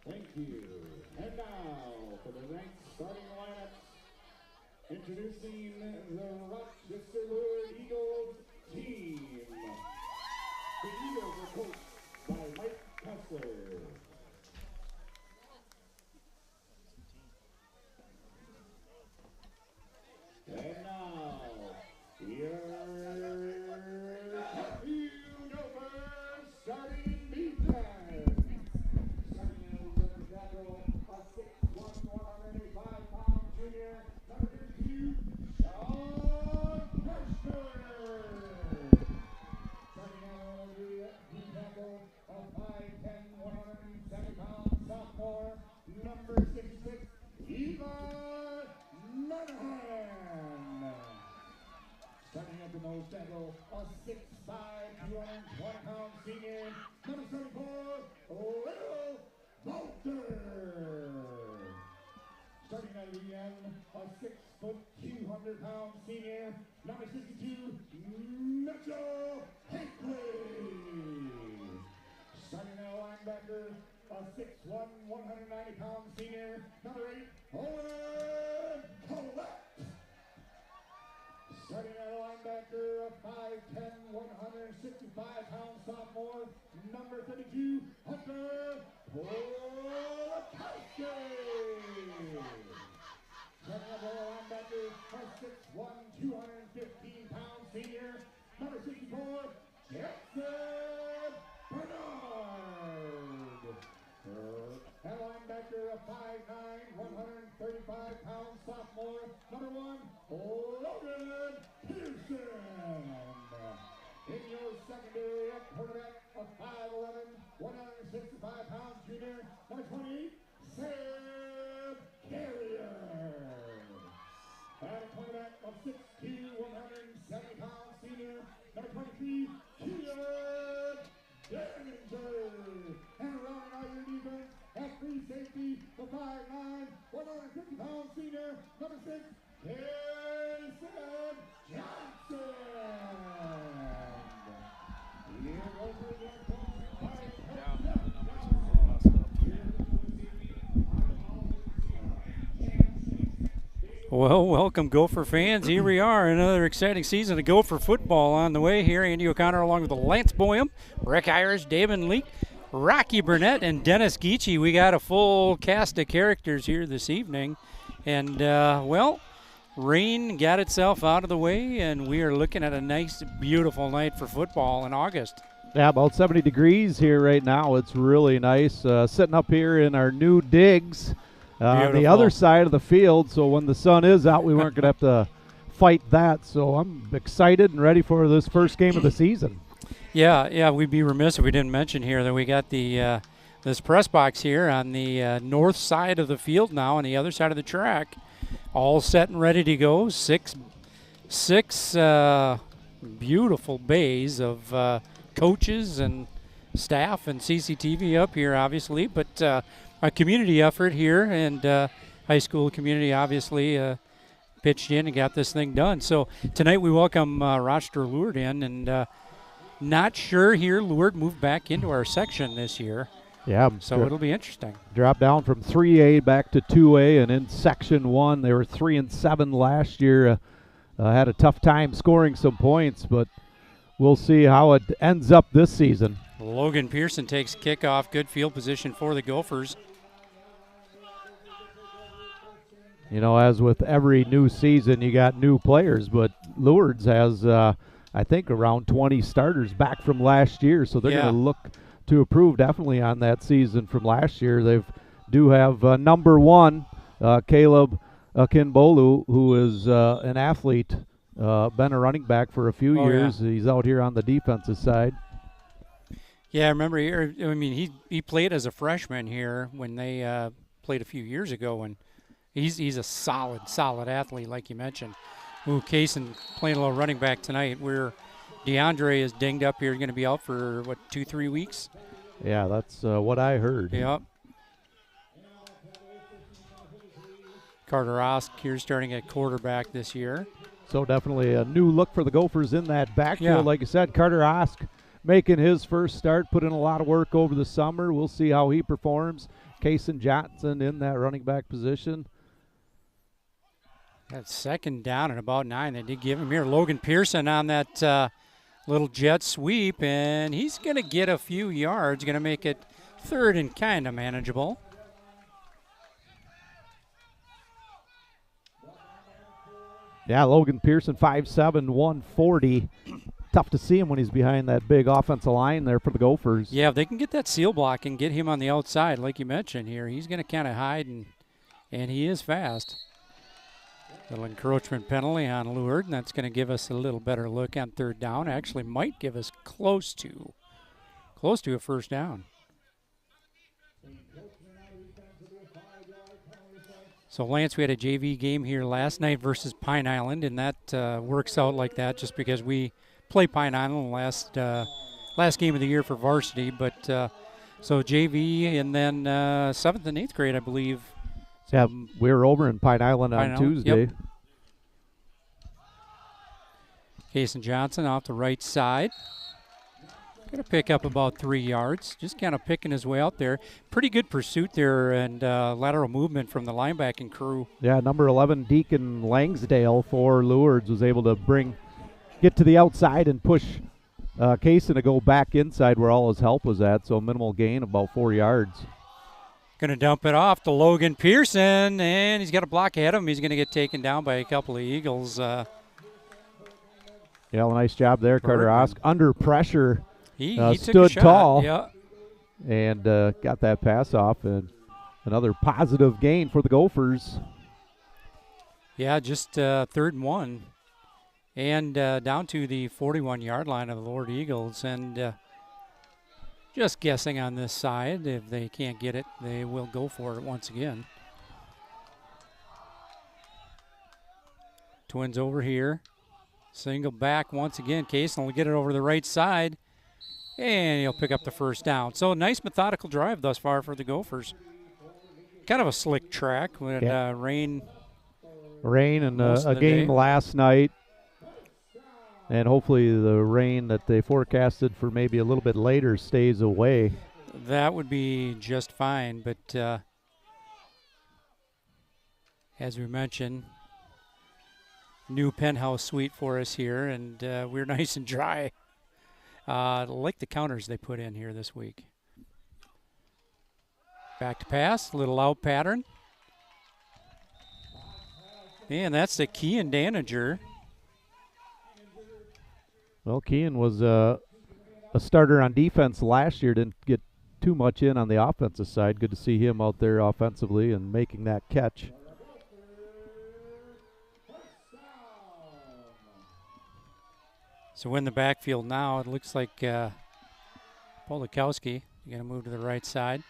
Thank you. And now for the ranked starting lineup, introducing the Rochester Lourdes Eagles team. The Eagles are coached by Mike Kessler. And now, your Gophers starting defense. Starting in the tackle, a 6'1", 185-pound junior, number 32, Sean Preston. Starting out on the tackle, a 5'10", 170-pound sophomore, number 66, Eli Monahan. Starting at the nose tackle, a 6'5", 220-pound senior, number 74, Will Walter. Starting at the end, a 6', 200-pound senior, number 62, Mitchell Hinckley. Starting at linebacker, a 6'1", 190-pound senior, number 8, Owen Collette. Starting at linebacker, a 5'10", 165-pound sophomore, number 32, Hunter Polakowski. Starting at linebacker, a 6'1", 215-pound senior, number 64, Jackson Bernard. At linebacker, a 5'9", 135-pound sophomore, number 1, Logan Pearson. In your secondary at quarterback, a 5'11", 165-pound junior, number 28, Sam Carrier. At quarterback, a 6'2", 170-pound senior, number 23, Keon Day. And rounding out your defense at free safety, the 5'9", 150-pound senior, number 6, Kason Johnson. Well, welcome, Gopher fans. Here we are, another exciting season of Gopher football on the way here. Andy O'Connor along with Lance Boyum, Rick Irish, David Leak, Rocky Burnett, and Dennis Geechee. We got a full cast of characters here this evening. And, well, rain got itself out of the way, and we are looking at a nice, beautiful night for football in August. Yeah, about 70 degrees here right now. It's really nice. Sitting up here in our new digs on the other side of the field, so when the sun is out, we weren't going to have to fight that. So I'm excited and ready for this first game of the season. Yeah, we'd be remiss if we didn't mention here that we got the this press box here on the north side of the field now, on the other side of the track, all set and ready to go. Six beautiful bays of coaches and staff and CCTV up here, obviously, but a community effort here, and high school community obviously pitched in and got this thing done. So tonight we welcome Rochester Lourdes in, and not sure here Lourdes moved back into our section this year. Yeah. So it'll be interesting. Dropped down from 3A back to 2A, and in Section 1 they were 3-7 last year. Had a tough time scoring some points, but we'll see how it ends up this season. Logan Pearson takes kickoff. Good field position for the Gophers. You know, as with every new season, you got new players, but Lourdes has, I think, around 20 starters back from last year, so they're going to look to improve definitely on that season from last year. They do have number 1, Caleb Akinbolu, who is an athlete, been a running back for a few years. Yeah. He's out here on the defensive side. Yeah, I remember here, I mean, he played as a freshman here when they played a few years ago, and he's a solid athlete, like you mentioned. Ooh, Kason playing a little running back tonight. Where DeAndre is dinged up here, going to be out for, 2-3 weeks? Yeah, that's what I heard. Yep. Carter Osk here starting at quarterback this year. So definitely a new look for the Gophers in that backfield. Yeah. Like you said, Carter Osk making his first start, put in a lot of work over the summer. We'll see how he performs. Kason Johnson in that running back position. That's second down and about 9. They did give him here. Logan Pearson on that little jet sweep, and he's going to get a few yards, going to make it third and kind of manageable. Yeah, Logan Pearson, 5'7", 140. Tough to see him when he's behind that big offensive line there for the Gophers. Yeah, if they can get that seal block and get him on the outside, like you mentioned here, he's going to kind of hide, and he is fast. Little encroachment penalty on Lourdes, and that's going to give us a little better look on third down. Actually might give us close to a first down. So, Lance, we had a JV game here last night versus Pine Island, and that works out like that just because we play Pine Island last game of the year for varsity. But so JV, and then 7th and 8th grade, I believe. Yeah, we were over in Pine Island on Tuesday. Yep. Kason Johnson off the right side. Going to pick up about 3 yards. Just kind of picking his way out there. Pretty good pursuit there and lateral movement from the linebacking crew. Yeah, number 11, Deacon Langsdale for Lourdes was able to get to the outside and push Kason to go back inside where all his help was at. So minimal gain, about 4 yards. Going to dump it off to Logan Pearson, and he's got a block ahead of him. He's going to get taken down by a couple of Eagles. Yeah, nice job there, Carter Osk. Under pressure, he stood tall, and got that pass off, and another positive gain for the Gophers. Yeah, just 3rd and 1, and down to the 41-yard line of the Lourdes Eagles, and just guessing on this side. If they can't get it, they will go for it once again. Twins over here. Single back once again. Kason will get it over the right side. And he'll pick up the first down. So nice methodical drive thus far for the Gophers. Kind of a slick track with rain. Rain and a game last night. And hopefully the rain that they forecasted for maybe a little bit later stays away. That would be just fine. But as we mentioned, new penthouse suite for us here, and we're nice and dry. Like the counters they put in here this week. Back to pass, little out pattern. And that's the Kean Danager. Well, Kean was a starter on defense last year, didn't get too much in on the offensive side. Good to see him out there offensively and making that catch. So in the backfield now, it looks like Polakowski. You're going to move to the right side.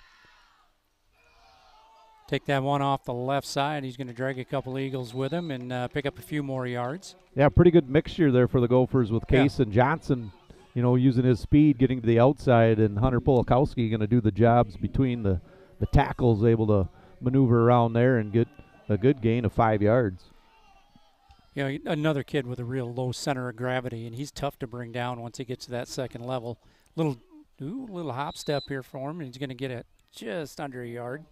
Take that one off the left side. He's going to drag a couple Eagles with him and pick up a few more yards. Yeah, pretty good mixture there for the Gophers with Case and Johnson, using his speed, getting to the outside, and Hunter Polakowski going to do the jobs between the tackles, able to maneuver around there and get a good gain of 5 yards. Another kid with a real low center of gravity, and he's tough to bring down once he gets to that second level. Little hop step here for him, and he's going to get it just under a yard.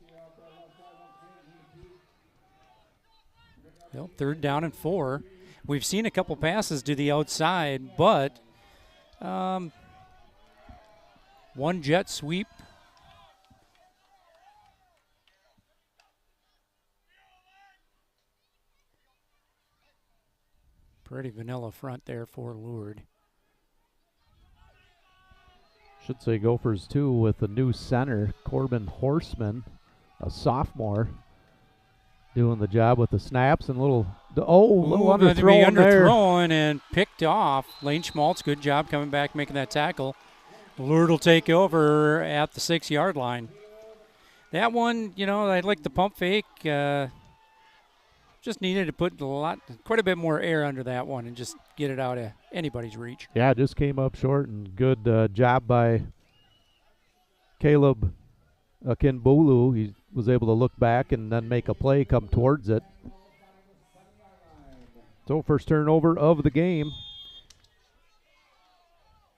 Well, 3rd down and 4. We've seen a couple passes to the outside, but one jet sweep. Pretty vanilla front there for Lourdes. Should say Gophers, too, with the new center, Corbin Horseman, a sophomore, doing the job with the snaps and little underthrown there. And picked off. Lane Schmaltz, good job coming back, making that tackle. Lourdes will take over at the 6-yard line. That one, I like the pump fake. Just needed to put quite a bit more air under that one and just get it out of anybody's reach. Yeah, just came up short, and good job by Caleb Akinbulu. He was able to look back and then make a play come towards it. So first turnover of the game.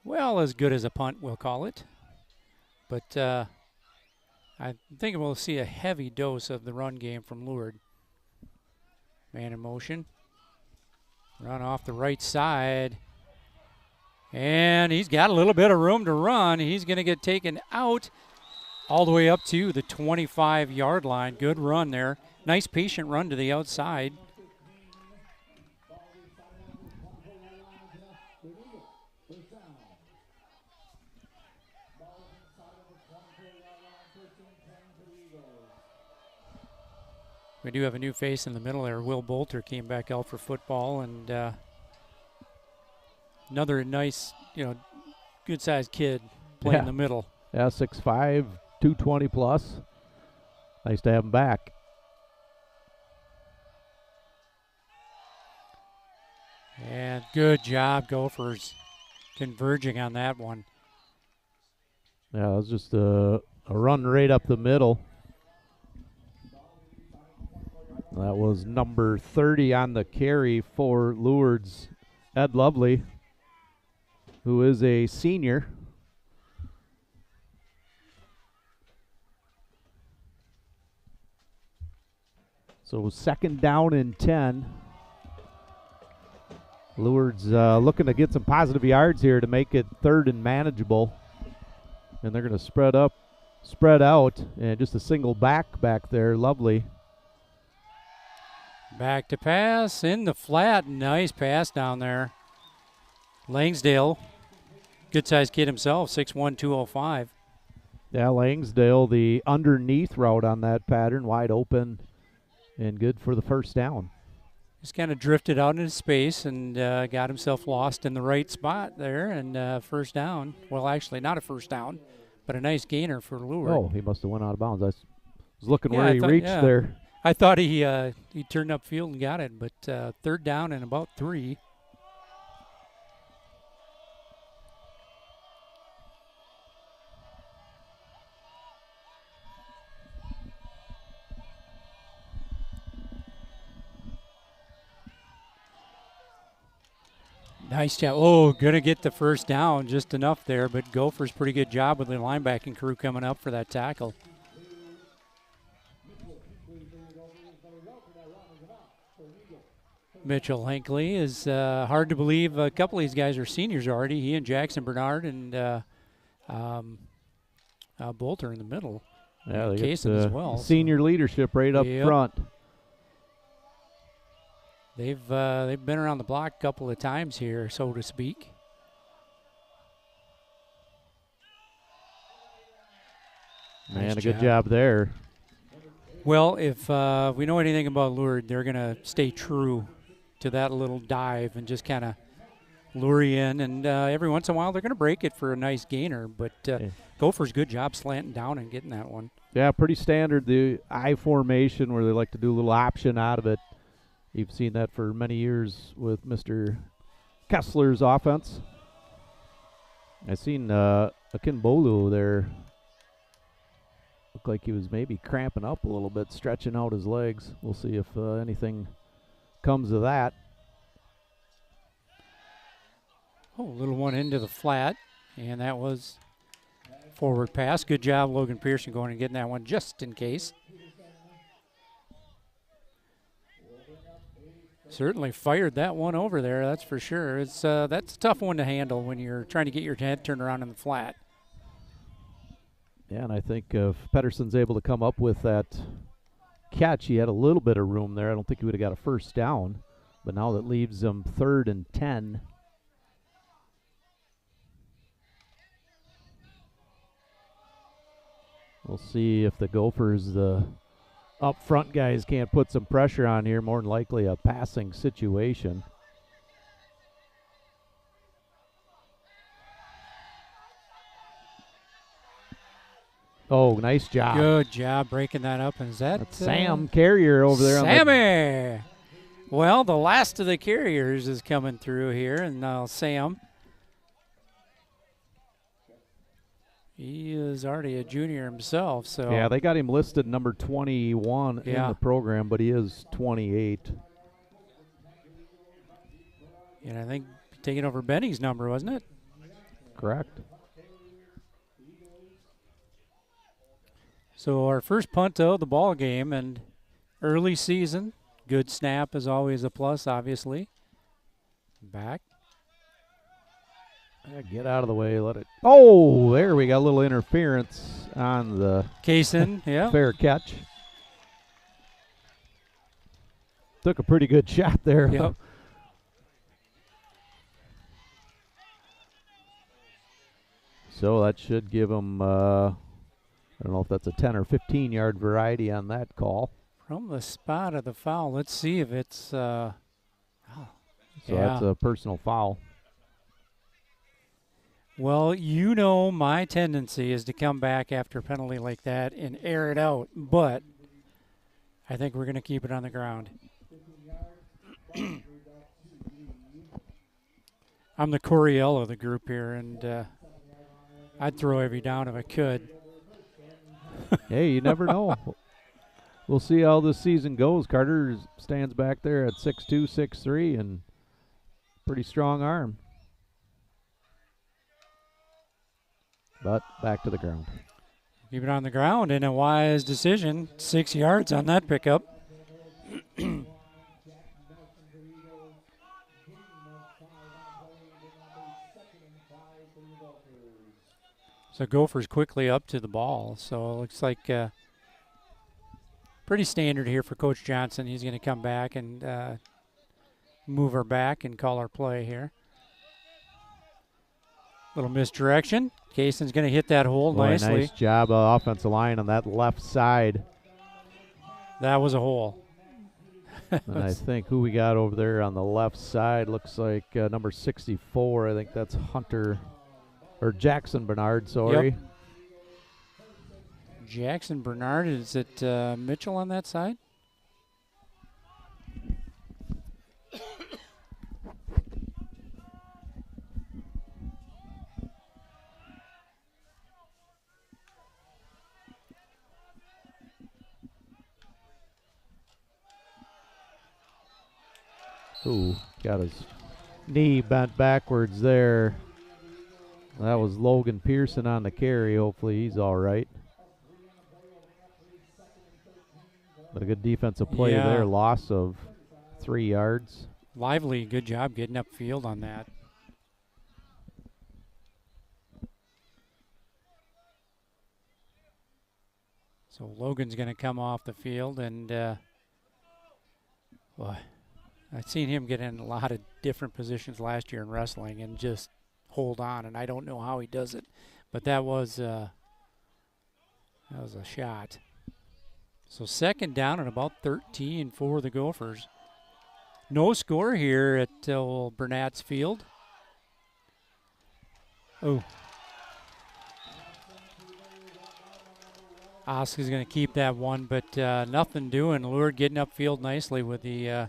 Well, as good as a punt, we'll call it. But I think we'll see a heavy dose of the run game from Lourdes. Man in motion. Run off the right side. And he's got a little bit of room to run. He's going to get taken out all the way up to the 25-yard line. Good run there. Nice patient run to the outside. We do have a new face in the middle there. Will Bolter came back out for football, and another nice, good-sized kid playing in the middle. Yeah, 6'5", 220 plus. Nice to have him back. And good job, Gophers, converging on that one. Yeah, it was just a run right up the middle. That was number 30 on the carry for Lourdes, Ed Lovely, who is a senior. So 2nd down and 10. Lourdes looking to get some positive yards here to make it 3rd and manageable. And they're going to spread out, and just a single back there. Lovely. Back to pass in the flat. Nice pass down there. Langsdale, good-sized kid himself, 6'1", 205. Yeah, Langsdale, the underneath route on that pattern, wide open and good for the first down. Just kind of drifted out into space and got himself lost in the right spot there, and first down. Well, actually, not a first down, but a nice gainer for Lourdes. Oh, he must have went out of bounds. I was looking where he reached there. I thought he turned upfield and got it, but 3rd down and about 3. Nice job. Oh, going to get the first down, just enough there, but Gophers pretty good job with the linebacking crew coming up for that tackle. Mitchell Hinckley is hard to believe a couple of these guys are seniors already. He and Jackson Bernard and Bolter in the middle. Yeah, they Kaysen as well. Senior leadership right up front. They've been around the block a couple of times here, so to speak. Man, a good job there. Well, if we know anything about Lourdes, they're going to stay true to that little dive and just kind of lure you in. And every once in a while, they're going to break it for a nice gainer. But Gophers, good job slanting down and getting that one. Yeah, pretty standard. The I formation where they like to do a little option out of it. You've seen that for many years with Mr. Kessler's offense. I seen Akinbolu there. Looked like he was maybe cramping up a little bit, stretching out his legs. We'll see if anything comes of that. Oh, little one into the flat, and that was forward pass. Good job, Logan Pearson, going and getting that one just in case. Certainly fired that one over there, that's for sure. It's that's a tough one to handle when you're trying to get your head turned around in the flat. Yeah, and I think if Pedersen's able to come up with that catch, he had a little bit of room there. I don't think he would have got a first down, but now that leaves him 3rd and 10. We'll see if the Gophers, the up front guys, can't put some pressure on here. More than likely a passing situation. Oh, nice job. Good job breaking that up. And is that Sam Carrier over there? Sammy! Well, the last of the Carriers is coming through here, and now Sam. He is already a junior himself, so. Yeah, they got him listed number 21 in the program, but he is 28. And I think taking over Benny's number, wasn't it? Correct. So our first punt of the ball game, and early season. Good snap is always a plus, obviously. Back. Yeah, get out of the way. Let it. Oh, there we got a little interference on the Kaysen, yeah. Fair catch. Took a pretty good shot there. Yep. So that should give him, I don't know if that's a 10 or 15-yard variety on that call. From the spot of the foul, let's see if it's. So that's a personal foul. Well, you know my tendency is to come back after a penalty like that and air it out, but I think we're going to keep it on the ground. I'm the Coriello of the group here, and I'd throw every down if I could. Hey, you never know. We'll see how this season goes. Carter stands back there at 6'2", 6'3", and pretty strong arm. But back to the ground. Keep it on the ground, and a wise decision. 6 yards on that pickup. So Gophers quickly up to the ball. So it looks like pretty standard here for Coach Johnson. He's going to come back and move her back and call our play here. Little misdirection. Kaysen's going to hit that hole nicely. Nice job, offensive line on that left side. That was a hole. And I think who we got over there on the left side looks like number 64. I think that's Hunter, or Jackson Bernard, sorry. Yep. Jackson Bernard, is it Mitchell on that side? Ooh, got his knee bent backwards there. That was Logan Pearson on the carry. Hopefully he's all right. But a good defensive play there. Loss of 3 yards. Lively, good job getting upfield on that. So Logan's going to come off the field, and well, I've seen him get in a lot of different positions last year in wrestling and just hold on, and I don't know how he does it, but that was a shot. So second down and about 13 for the Gophers. No score here at old Burnett's Field. Oh. Oscar's going to keep that one, but nothing doing. Lourdes getting upfield nicely with the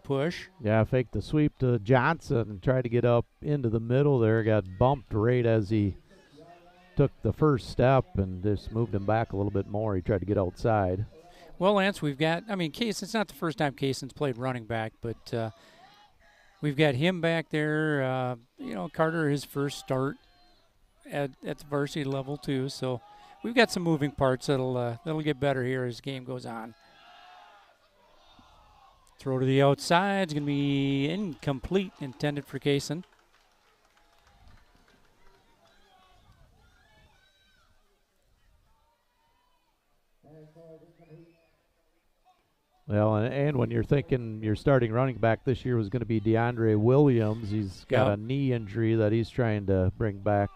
push. Yeah, faked the sweep to Johnson and tried to get up into the middle there. Got bumped right as he took the first step and just moved him back a little bit more. He tried to get outside. Well, Lance, we've got, Case, it's not the first time Cason's played running back, but we've got him back there. Carter, his first start at the varsity level too, so we've got some moving parts that'll get better here as the game goes on. Throw to the outside is going to be incomplete, intended for Cason. Well, and when you're thinking your starting running back this year was going to be DeAndre Williams, he's got a knee injury that he's trying to bring back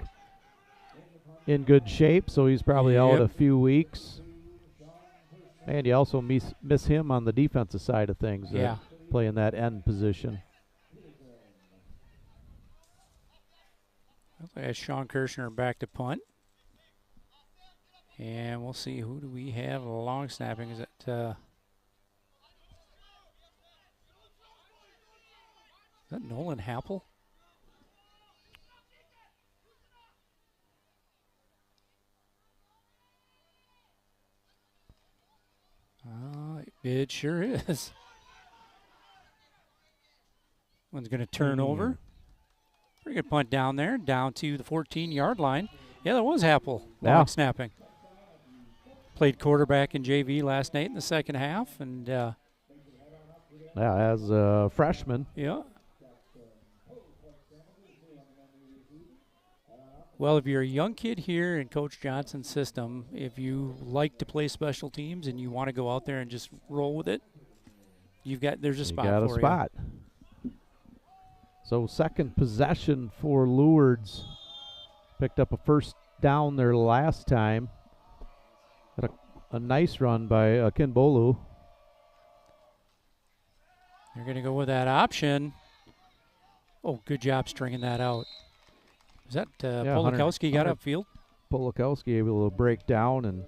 in good shape, so he's probably out a few weeks. And you also miss him on the defensive side of things, playing that end position. Looks like Sean Kirshner back to punt. And we'll see, who do we have long snapping? Is it is that Nolan Happel? It sure is. One's going to turn over. Pretty good punt down there, down to the 14-yard line. Yeah, that was Happel long snapping. Played quarterback in JV last night in the second half, and as a freshman. Yeah. Well, if you're a young kid here in Coach Johnson's system, if you like to play special teams and you want to go out there and just roll with it, there's a spot for you. You got a spot. So second possession for Lourdes. Picked up a first down there last time. Got a nice run by Kinbolu. They're going to go with that option. Oh, good job stringing that out. Is that Polakowski got upfield? Polakowski able to break down and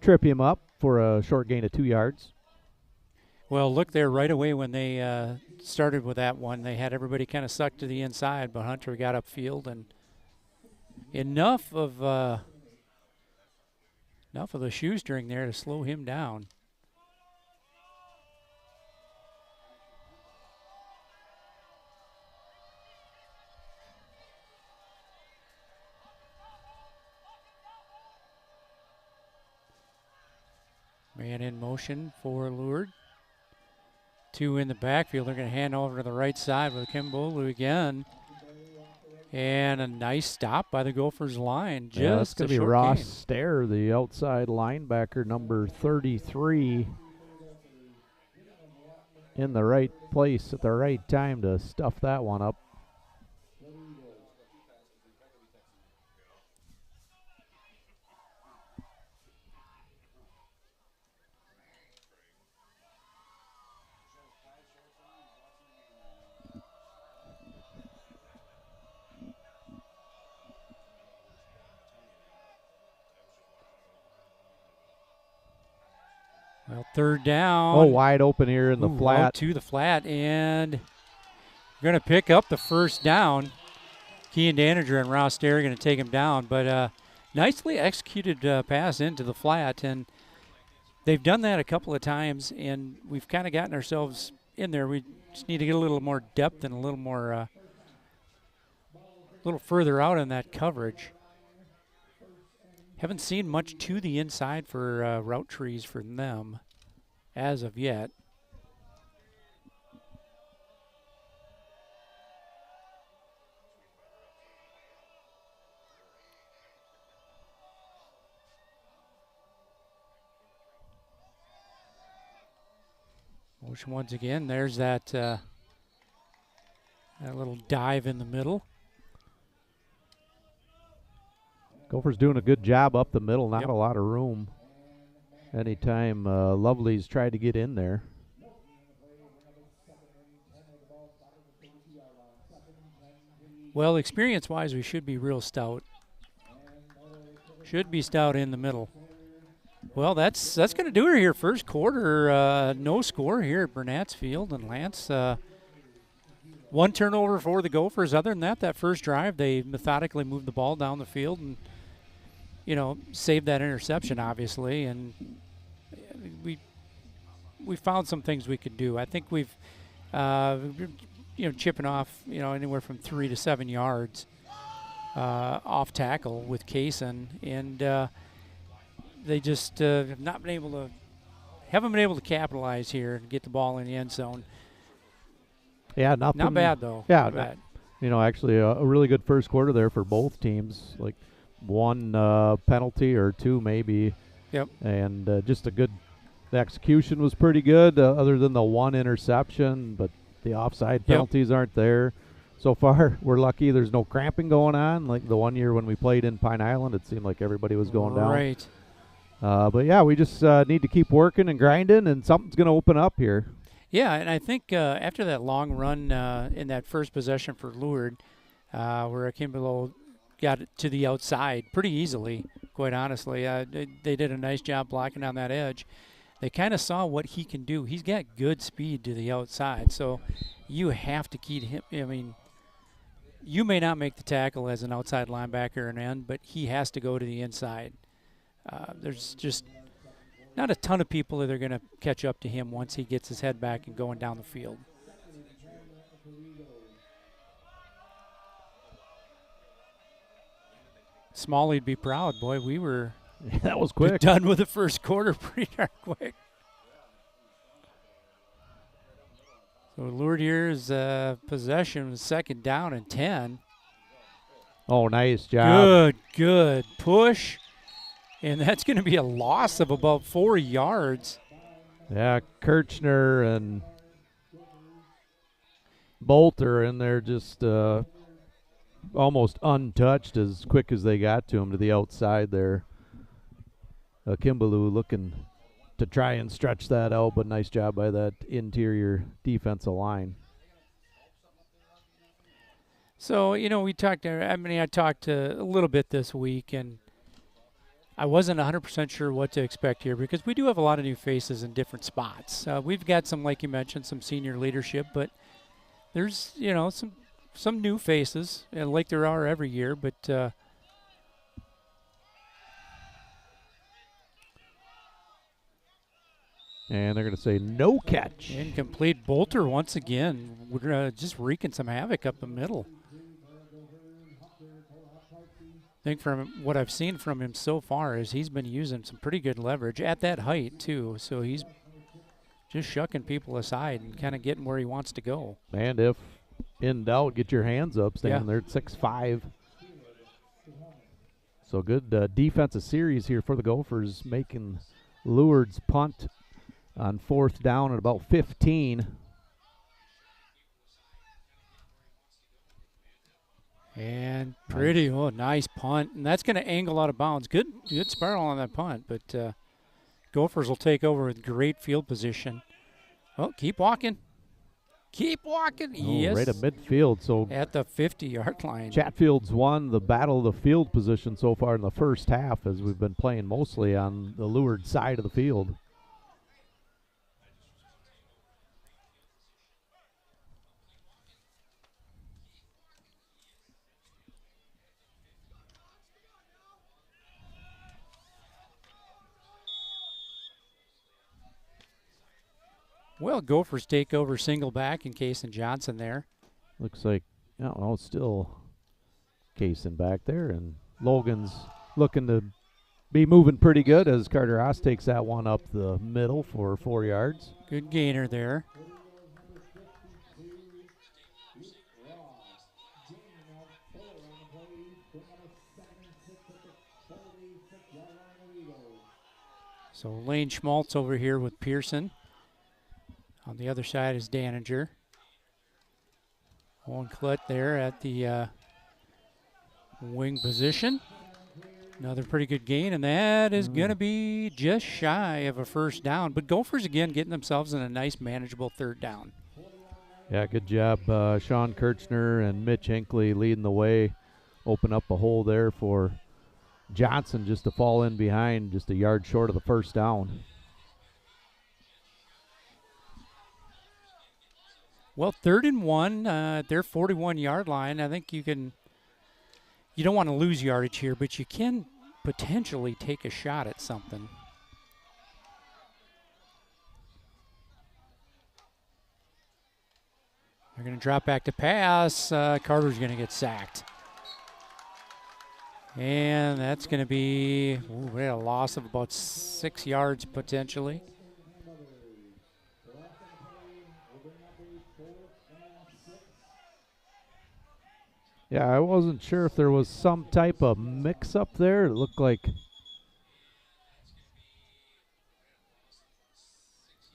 trip him up for a short gain of 2 yards. Well, look there right away when they started with that one. They had everybody kind of sucked to the inside, but Hunter got upfield, and enough of the shoestring there to slow him down. Man in motion for Lourdes. 2 in the backfield. They're going to hand over to the right side with Kimbolu again. And a nice stop by the Gophers line. Just going to be Ross Stair, the outside linebacker, number 33, in the right place at the right time to stuff that one up. Well, third down. Oh, wide open here in the flat. Out to the flat, and going to pick up the first down. Kean Danager and Ross Stair are going to take him down, but nicely executed pass into the flat, and they've done that a couple of times, and we've kind of gotten ourselves in there. We Just need to get a little more depth and a little more, a little further out in that coverage. Haven't seen much to the inside for route trees for them as of yet. Which once again, there's that that little dive in the middle. Gophers doing a good job up the middle, not a lot of room. Anytime Lovely's tried to get in there. Well, experience-wise, we should be real stout. Should be stout in the middle. Well, that's going to do her here. First quarter, no score here at Burnett's Field. And Lance, one turnover for the Gophers. Other than that, that first drive, they methodically moved the ball down the field and, you know, saved that interception, obviously. And we found some things we could do. I think we've, you know, chipping off, you know, anywhere from 3 to 7 yards off tackle with Kaysen. And they just haven't been able to capitalize here and get the ball in the end zone. Yeah, nothing. Not bad though. Yeah, not bad. You know, actually a really good first quarter there for both teams. Like one penalty or two maybe. Yep. And just a good. The execution was pretty good, other than the one interception. But the offside penalties aren't there. So far, we're lucky. There's no cramping going on. Like the one year when we played in Pine Island, it seemed like everybody was going down. Right. But yeah, we just need to keep working and grinding, and something's going to open up here. Yeah, and I think after that long run in that first possession for Lourdes, where Kimberlow got it to the outside pretty easily, quite honestly. They did a nice job blocking on that edge. They kind of saw what he can do. He's got good speed to the outside, so you have to keep him. I mean, you may not make the tackle as an outside linebacker or an end, but he has to go to the inside. There's just not a ton of people that are going to catch up to him once he gets his head back and going down the field. Smalley'd be proud. Boy, we were that was quick. Done with the first quarter pretty darn quick. So Lourdes here's possession, second down and 10. Oh, nice job. Good push. And that's going to be a loss of about 4 yards. Yeah, Kirchner and Bolter in there just almost untouched as quick as they got to him to the outside there. Kimbaloo looking to try and stretch that out, but nice job by that interior defensive line. So, you know, we talked, I talked a little bit this week, and I wasn't 100% sure what to expect here because we do have a lot of new faces in different spots. We've got some, like you mentioned, some senior leadership, but there's, you know, some new faces, like there are every year, but and they're going to say no catch. Incomplete. Bolter once again. We're just wreaking some havoc up the middle. I think from what I've seen from him so far is he's been using some pretty good leverage at that height too. So he's just shucking people aside and kind of getting where he wants to go. And if in doubt, get your hands up, standing there at 6'5". So good defensive series here for the Gophers, making Lourdes punt on fourth down at about 15. And pretty, nice punt. And that's going to angle out of bounds. Good spiral on that punt, but Gophers will take over with great field position. Oh, keep walking. Keep walking. Yes. Right at midfield. So at the 50-yard line. Chatfield's won the battle of the field position so far in the first half, as we've been playing mostly on the Lourdes side of the field. Well, Gophers take over single back and Case and Johnson there. Looks like, I don't know, it's still Kaysen back there, and Logan's looking to be moving pretty good as Carter Haas takes that one up the middle for 4 yards. Good gainer there. So Lane Schmaltz over here with Pearson. On the other side is Daninger. Owen Klett there at the wing position. Another pretty good gain, and that is going to be just shy of a first down. But Gophers again getting themselves in a nice, manageable third down. Yeah, good job. Sean Kirchner and Mitch Hinckley leading the way. Open up a hole there for Johnson just to fall in behind, just a yard short of the first down. Well, 3rd and 1 at their 41-yard line. I think you don't want to lose yardage here, but you can potentially take a shot at something. They're going to drop back to pass. Carter's going to get sacked. And that's going to be a loss of about 6 yards potentially. Yeah, I wasn't sure if there was some type of mix-up there. It looked like...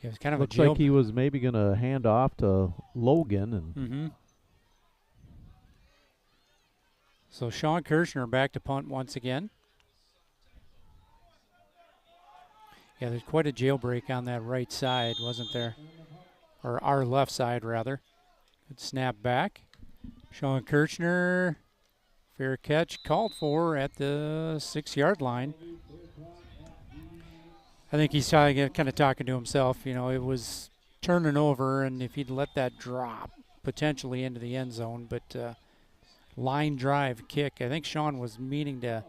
Yeah, it was kind of looks like he was maybe going to hand off to Logan. And So Sean Kirchner back to punt once again. Yeah, there's quite a jailbreak on that right side, wasn't there? Or our left side, rather. Good snap back. Sean Kirchner, fair catch called for at the 6-yard line. I think he's kind of talking to himself. You know, it was turning over, and if he'd let that drop potentially into the end zone, but line drive kick. I think Sean was meaning to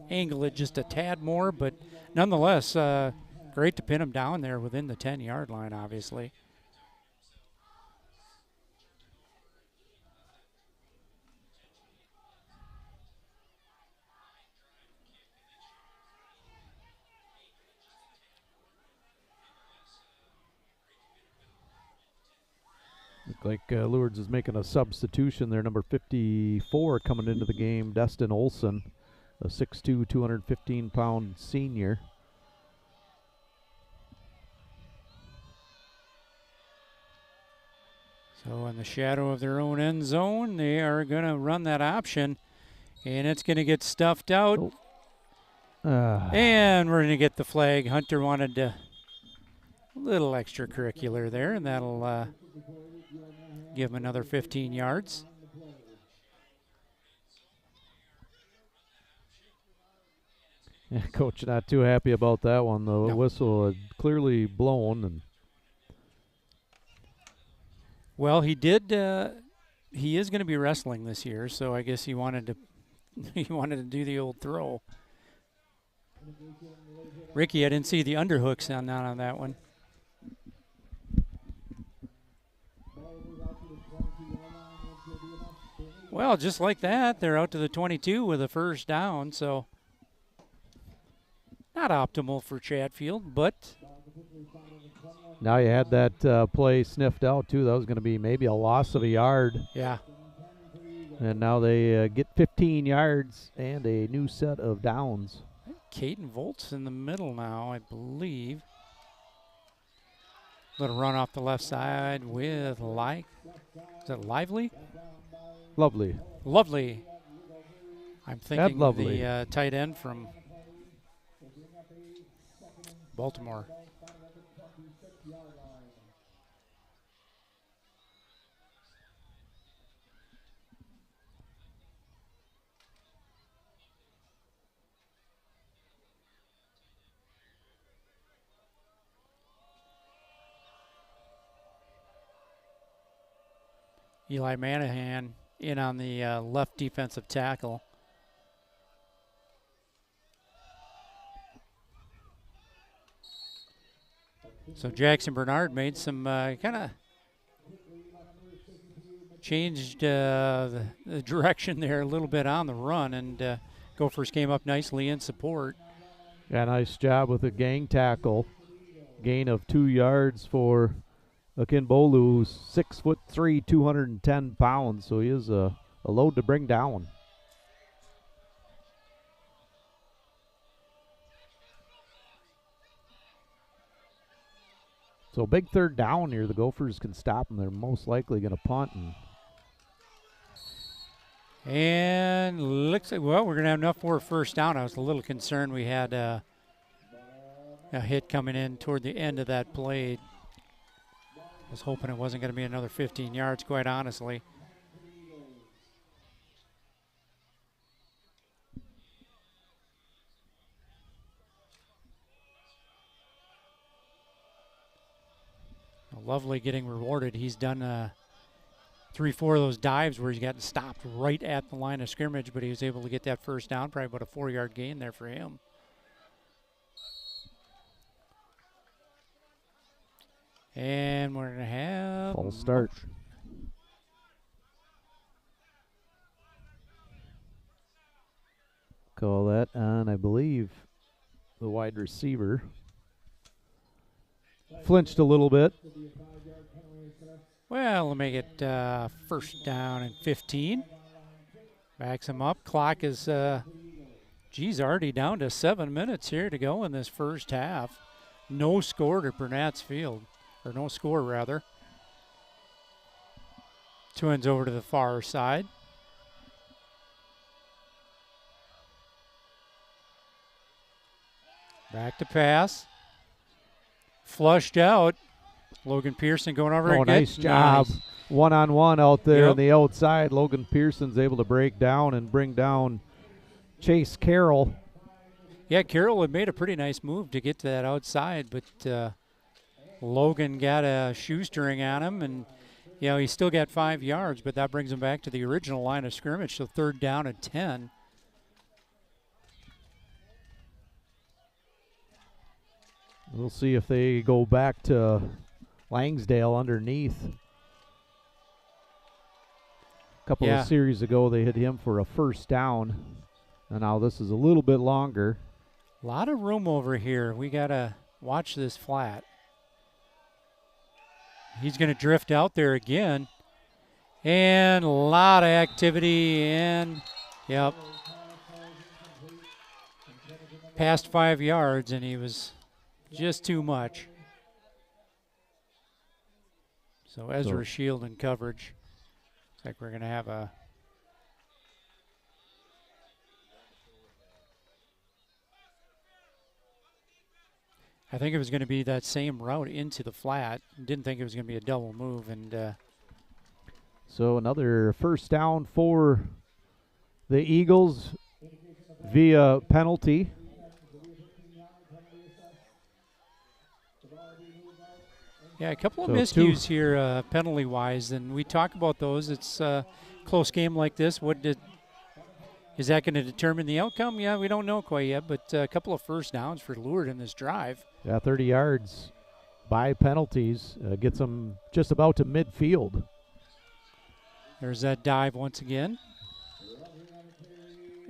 angle it just a tad more, but nonetheless, great to pin him down there within the 10-yard line, obviously. Look like Lourdes is making a substitution there. Number 54 coming into the game, Destin Olson, a 6'2", 215-pound senior. So in the shadow of their own end zone, they are going to run that option, and it's going to get stuffed out. And we're going to get the flag. Hunter wanted a little extracurricular there, and that'll give him another 15 yards. Yeah, coach not too happy about that one. The whistle had clearly blown. And well, he did. He is going to be wrestling this year, so I guess he wanted to do the old throw. Ricky, I didn't see the underhooks on that one. Well, just like that, they're out to the 22 with a first down, so not optimal for Chatfield, but now you had that play sniffed out, too. That was going to be maybe a loss of a yard. Yeah. And now they get 15 yards and a new set of downs. Caden Volt's in the middle now, I believe. Little run off the left side with is that Lively? Lovely. I'm thinking the tight end from Baltimore. Eli Manahan in on the left defensive tackle. So Jackson Bernard made some kind of changed the direction there a little bit on the run, and Gophers came up nicely in support. Yeah, nice job with a gang tackle. Gain of 2 yards for Akinbolu, who's 6'3", 210 pounds, so he is a load to bring down. So big third down here. The Gophers can stop them. They're most likely going to punt. And looks like, well, we're going to have enough for a first down. I was a little concerned we had a hit coming in toward the end of that play. I was hoping it wasn't going to be another 15 yards, quite honestly. Lovely getting rewarded. He's done 3-4 of those dives where he's gotten stopped right at the line of scrimmage, but he was able to get that first down, probably about a 4-yard gain there for him. And we're going to have false start. Call that on, I believe, the wide receiver. Flinched a little bit. Well, we'll make it first down and 15. Backs him up. Clock is, already down to 7 minutes here to go in this first half. No score to Burnett's Field, or no score rather. Twins over to the far side. Back to pass. Flushed out. Logan Pearson going over again. Nice job. Nice. One-on-one out there on the outside. Logan Pearson's able to break down and bring down Chase Carroll. Yeah, Carroll had made a pretty nice move to get to that outside, but Logan got a shoestring on him, and he still got 5 yards, but that brings him back to the original line of scrimmage, so third down and 10. We'll see if they go back to Langsdale underneath. A couple of series ago, they hit him for a first down. And now this is a little bit longer. A lot of room over here. We got to watch this flat. He's going to drift out there again. And a lot of activity. And, past 5 yards, and he was just too much. So Ezra Shield in coverage. Looks like we're going to have a I think it was going to be that same route into the flat. Didn't think it was going to be a double move. And so another first down for the Eagles via penalty. Yeah, a couple of miscues here penalty-wise, and we talk about those. It's a close game like this. Is that going to determine the outcome? Yeah, we don't know quite yet, but a couple of first downs for Lourdes in this drive. Yeah, 30 yards by penalties. Gets them just about to midfield. There's that dive once again.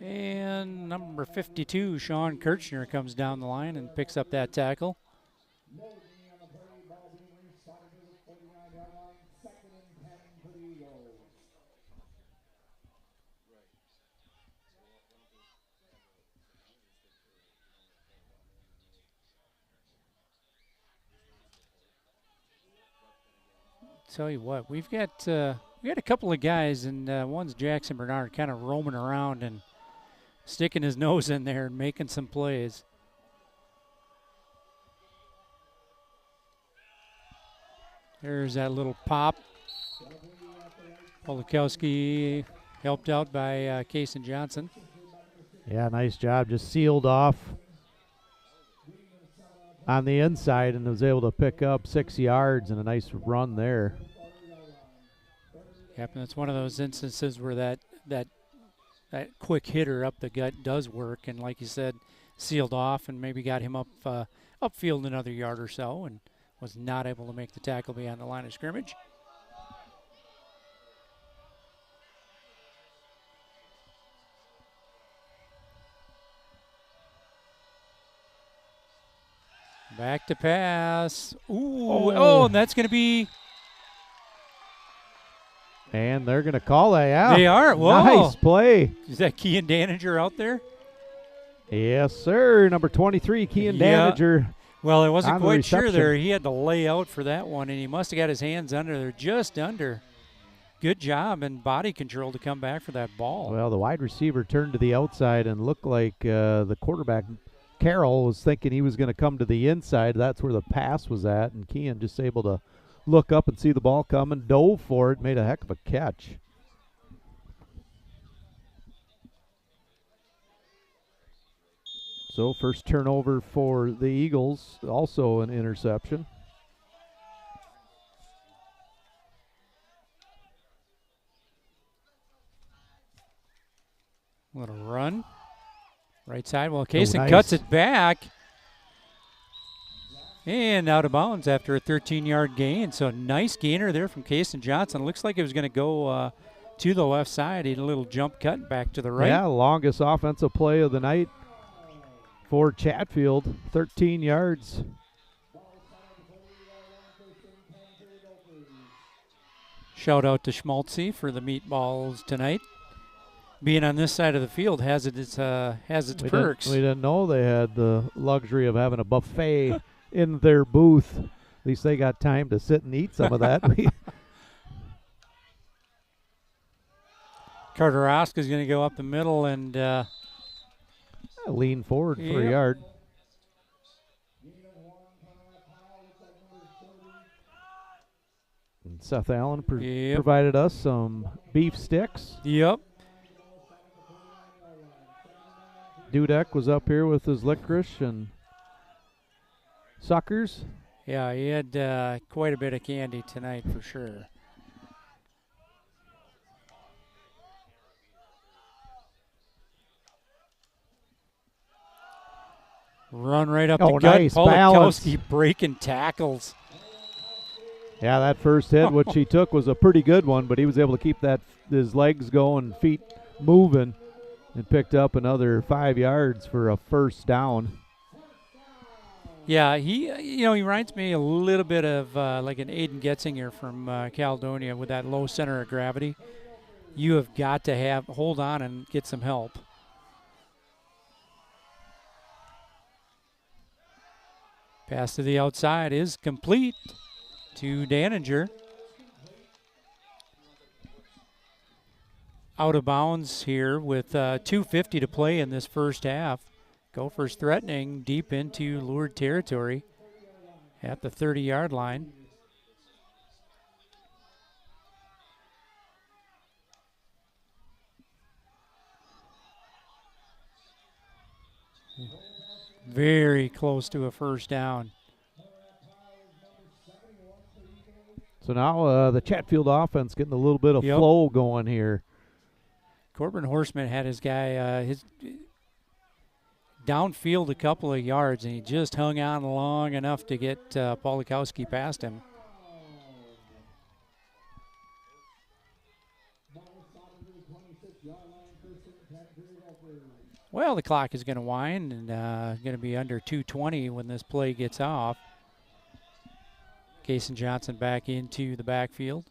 And number 52, Sean Kirchner, comes down the line and picks up that tackle. Tell you what, we got a couple of guys, and one's Jackson Bernard, kind of roaming around and sticking his nose in there and making some plays. There's that little pop. Polakowski helped out by Kason Johnson. Yeah, nice job. Just sealed off on the inside and was able to pick up 6 yards and a nice run there. Yep, and it's one of those instances where that quick hitter up the gut does work, and like you said, sealed off and maybe got him up upfield another yard or so, and was not able to make the tackle beyond the line of scrimmage. Back to pass. Ooh, and that's going to be. And they're going to call that out. They are. Whoa. Nice play. Is that Kean Danager out there? Yes, sir. Number 23, Kean Danager. Well, I wasn't quite sure there. He had to lay out for that one, and he must have got his hands under there, just under. Good job and body control to come back for that ball. Well, the wide receiver turned to the outside and looked like the quarterback, Carroll, was thinking he was going to come to the inside. That's where the pass was at, and Kean just able to look up and see the ball coming, dove for it, made a heck of a catch. So first turnover for the Eagles, also an interception. Little run. Right side. Well, Kaysen cuts it back. And out of bounds after a 13-yard gain. So nice gainer there from Kaysen Johnson. Looks like it was going to go to the left side. He had a little jump cut back to the right. Yeah, longest offensive play of the night for Chatfield, 13 yards. Shout out to Schmaltzy for the meatballs tonight. Being on this side of the field has its perks. We didn't know they had the luxury of having a buffet in their booth. At least they got time to sit and eat some of that. Carter Osk is going to go up the middle and lean forward for a yard. And Seth Allen provided us some beef sticks. Yep. Dudek was up here with his licorice and suckers. Yeah, he had quite a bit of candy tonight for sure. Run right up the gut. Nice Polakowski breaking tackles. Yeah, that first hit, which he took, was a pretty good one, but he was able to keep his legs going, feet moving, and picked up another 5 yards for a first down. Yeah, he reminds me a little bit of like an Aiden Getzinger from Caledonia with that low center of gravity. You have got to hold on and get some help. Pass to the outside is complete to Daninger. Out of bounds here with 2:50 to play in this first half. Gophers threatening deep into Lourdes territory at the 30-yard line. Very close to a first down. So now the Chatfield offense getting a little bit of flow going here. Corbin Horseman had his guy his downfield a couple of yards, and he just hung on long enough to get Polakowski past him. Well, the clock is going to wind and going to be under 2:20 when this play gets off. Kaysen Johnson back into the backfield.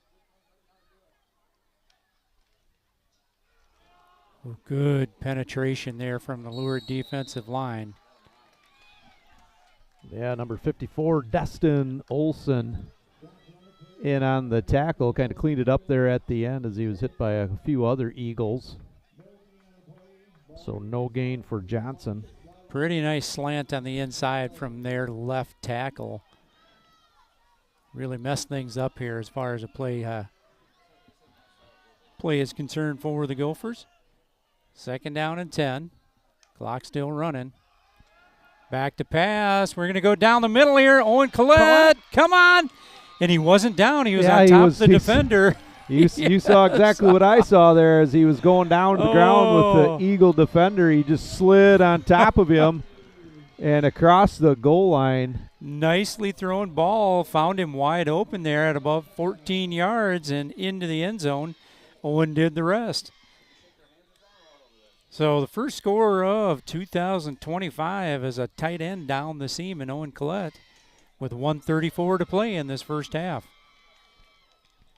Oh, good penetration there from the Lourdes defensive line. Yeah, number 54, Destin Olson, in on the tackle. Kind of cleaned it up there at the end as he was hit by a few other Eagles. So no gain for Johnson. Pretty nice slant on the inside from their left tackle. Really messed things up here as far as a play is concerned for the Gophers. 2nd down and 10. Clock still running. Back to pass. We're going to go down the middle here. Owen Collette, come on. And he wasn't down. He was on top of the defender. You saw exactly what I saw there as he was going down to the ground with the Eagle defender. He just slid on top of him And across the goal line. Nicely thrown ball. Found him wide open there at about 14 yards and into the end zone. Owen did the rest. So the first score of 2025 is a tight end down the seam in Owen Collette with 1:34 to play in this first half.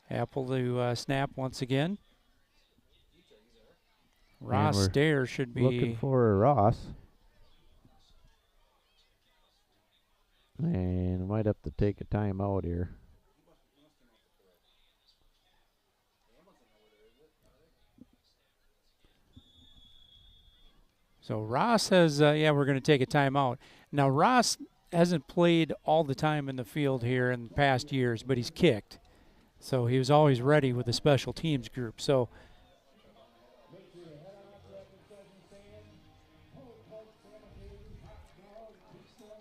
Apple to snap once again. Ross Stair should be looking for Ross. And might have to take a timeout here. So Ross says, yeah, we're going to take a timeout. Now, Ross hasn't played all the time in the field here in the past years, but he's kicked. So he was always ready with the special teams group. So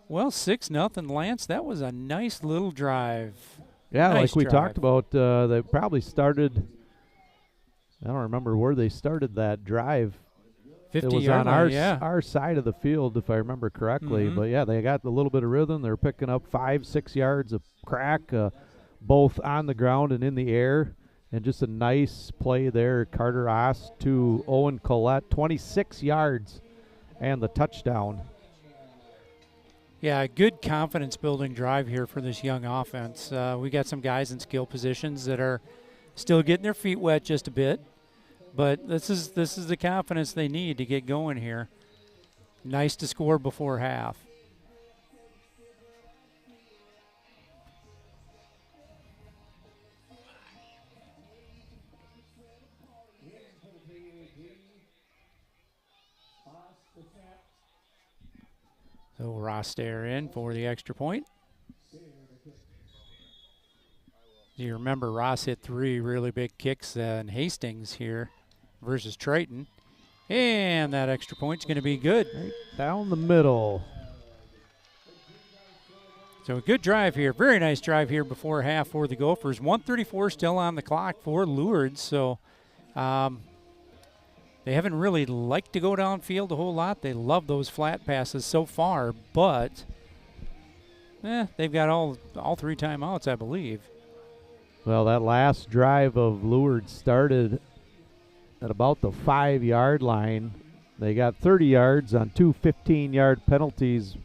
well, 6-0 Lance. That was a nice little drive. Yeah, nice like we drive. talked about, they probably started, I don't remember where they started that drive. 50 it was yard on line, our side of the field, if I remember correctly. But, yeah, they got a little bit of rhythm. They're picking up 5-6 yards of crack, both on the ground and in the air. And just a nice play there. Carter Oss to Owen Collette, 26 yards and the touchdown. Yeah, good confidence-building drive here for this young offense. We got some guys in skill positions that are still getting their feet wet just a bit. But this is the confidence they need to get going here. Nice to score before half. So Ross Stair in for the extra point. You remember Ross hit 3 really big kicks in Hastings here versus Triton. And that extra point's going to be good. Right down the middle. So a good drive here. Very nice drive here before half for the Gophers. 1:34 still on the clock for Lourdes. So they haven't really liked to go downfield a whole lot. They love those flat passes so far, but they've got all 3 timeouts, I believe. Well, that last drive of Lourdes started at about the 5-yard line. They got 30 yards on 2 15-yard penalties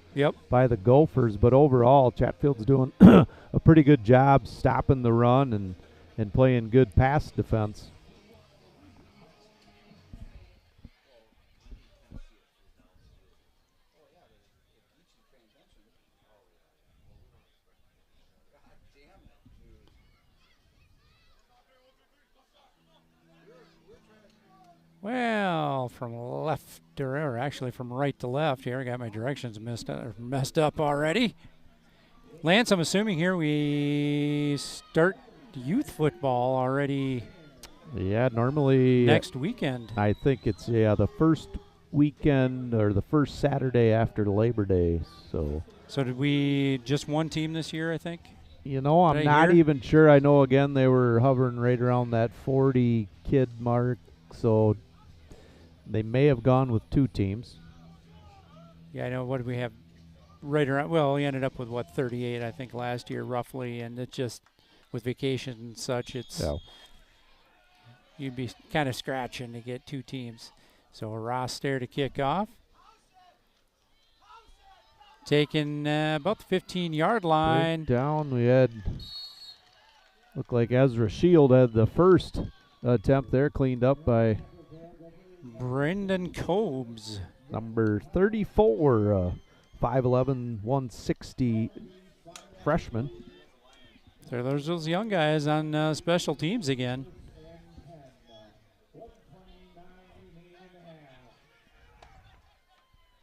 by the Gophers, but overall, Chatfield's doing a pretty good job stopping the run and playing good pass defense. Well, from left or actually from right to left here. I got my directions messed up already. Lance, I'm assuming here we start youth football already. Yeah, normally next weekend. I think it's the first weekend or the first Saturday after Labor Day. So did we just one team this year, I think? You know, I'm not even sure. I know, again, they were hovering right around that 40 kid mark. So they may have gone with 2 teams. Yeah, I know. What did we have right around? Well, we ended up with, 38, I think, last year, roughly. And it just, with vacation and such, you'd be kind of scratching to get 2 teams. So Ross Stair to kick off. Taking about the 15-yard line. Break down, we had, looked like Ezra Shield had the first attempt there, cleaned up by Brendan Cobes. Number 34, 5'11", 160 freshman. So there's those young guys on special teams again.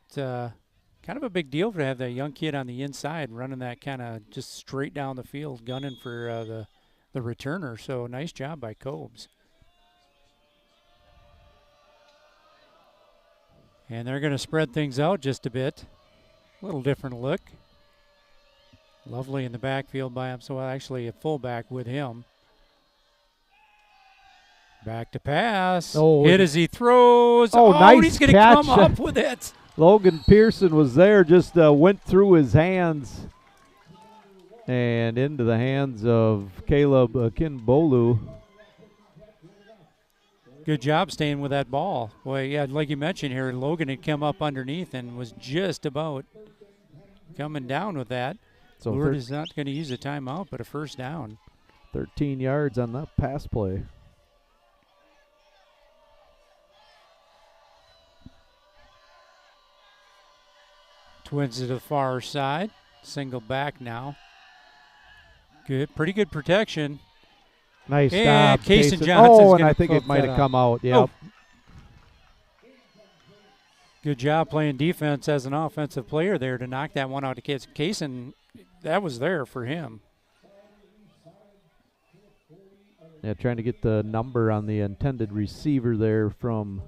It's kind of a big deal to have that young kid on the inside running that kind of just straight down the field, gunning for the returner. So nice job by Cobes. And they're going to spread things out just a bit. A little different look. Lovely in the backfield by him. So actually a fullback with him. Back to pass. Hit as he throws. Nice he's going to catch. come up with it. Logan Pearson was there, just went through his hands and into the hands of Caleb Kinbolu. Good job staying with that ball. Boy, yeah, like you mentioned here, Logan had come up underneath and was just about coming down with that. So Lourdes is not going to use a timeout, but a first down. 13 yards on that pass play. Twins to the far side. Single back now. Good, pretty good protection. Nice stop. Kaysen Johnson's and I think it might have come out. Yep. Oh. Good job playing defense as an offensive player there to knock that one out of Kaysen. That was there for him. Yeah, trying to get the number on the intended receiver there from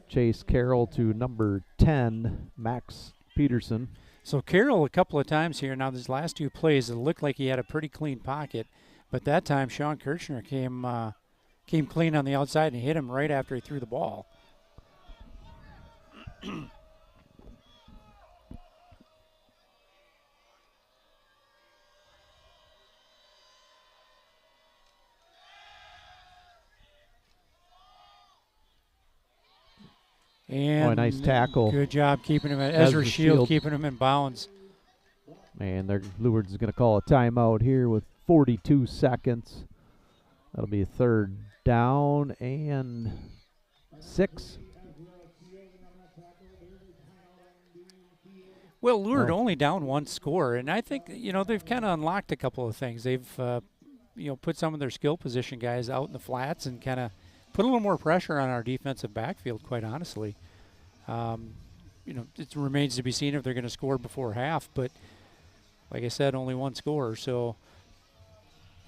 Chase Carroll to number 10, Max Peterson. So Carroll a couple of times here. Now, these last two plays, it looked like he had a pretty clean pocket. But that time, Sean Kirchner came clean on the outside and hit him right after he threw the ball. And a nice tackle. Good job keeping him at Ezra Shield keeping him in bounds. Man, Lourdes is going to call a timeout here with 42 seconds. That'll be a third down and 6. Well, Lourdes only down one score, and I think, they've kind of unlocked a couple of things. They've, put some of their skill position guys out in the flats and kind of put a little more pressure on our defensive backfield, quite honestly. It remains to be seen if they're going to score before half, but like I said, only one score, so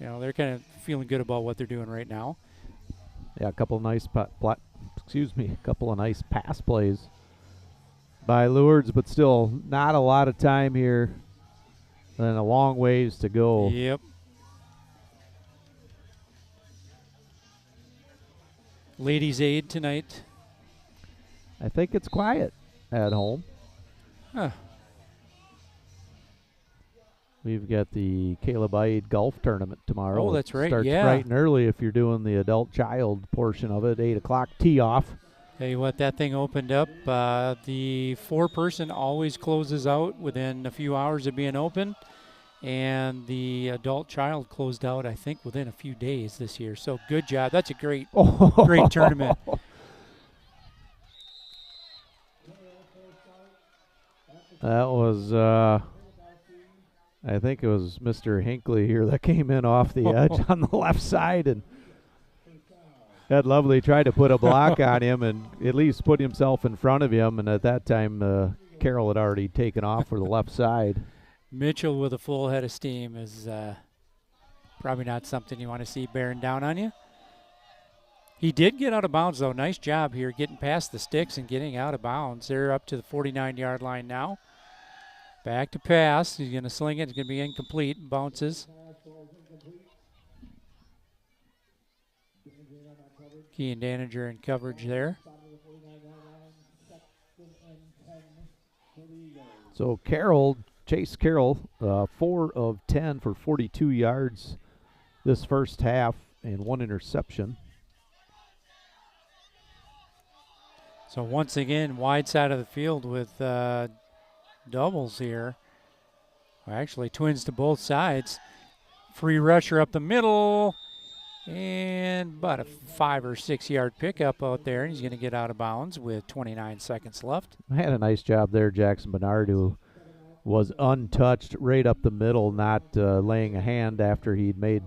they're kind of feeling good about what they're doing right now. Yeah, a couple of nice pass plays by Lourdes, but still not a lot of time here and a long ways to go. Yep. Ladies' Aid tonight. I think it's quiet at home. Huh. We've got the Caleb Ide Golf Tournament tomorrow. Oh, that's right. Starts bright and early if you're doing the adult-child portion of it. 8 o'clock tee off. Tell you what, that thing opened up. The 4-person always closes out within a few hours of being open. And the adult-child closed out, I think, within a few days this year. So good job. That's a great tournament. That was, I think it was Mr. Hinckley here that came in off the edge on the left side. And Ed Lovely tried to put a block on him and at least put himself in front of him. And at that time, Carroll had already taken off for the left side. Mitchell with a full head of steam is probably not something you want to see bearing down on you. He did get out of bounds, though. Nice job here getting past the sticks and getting out of bounds. They're up to the 49-yard line now. Back to pass. He's going to sling it. It's going to be incomplete. Bounces. Key and Daniger in coverage there. So Chase Carroll, 4 of 10 for 42 yards this first half and 1 interception. So once again, wide side of the field with doubles here. Well, actually, twins to both sides. Free rusher up the middle. And about a 5 or 6 yard pickup out there. And he's going to get out of bounds with 29 seconds left. Had a nice job there, Jackson Bernard, who was untouched right up the middle, not laying a hand after he'd made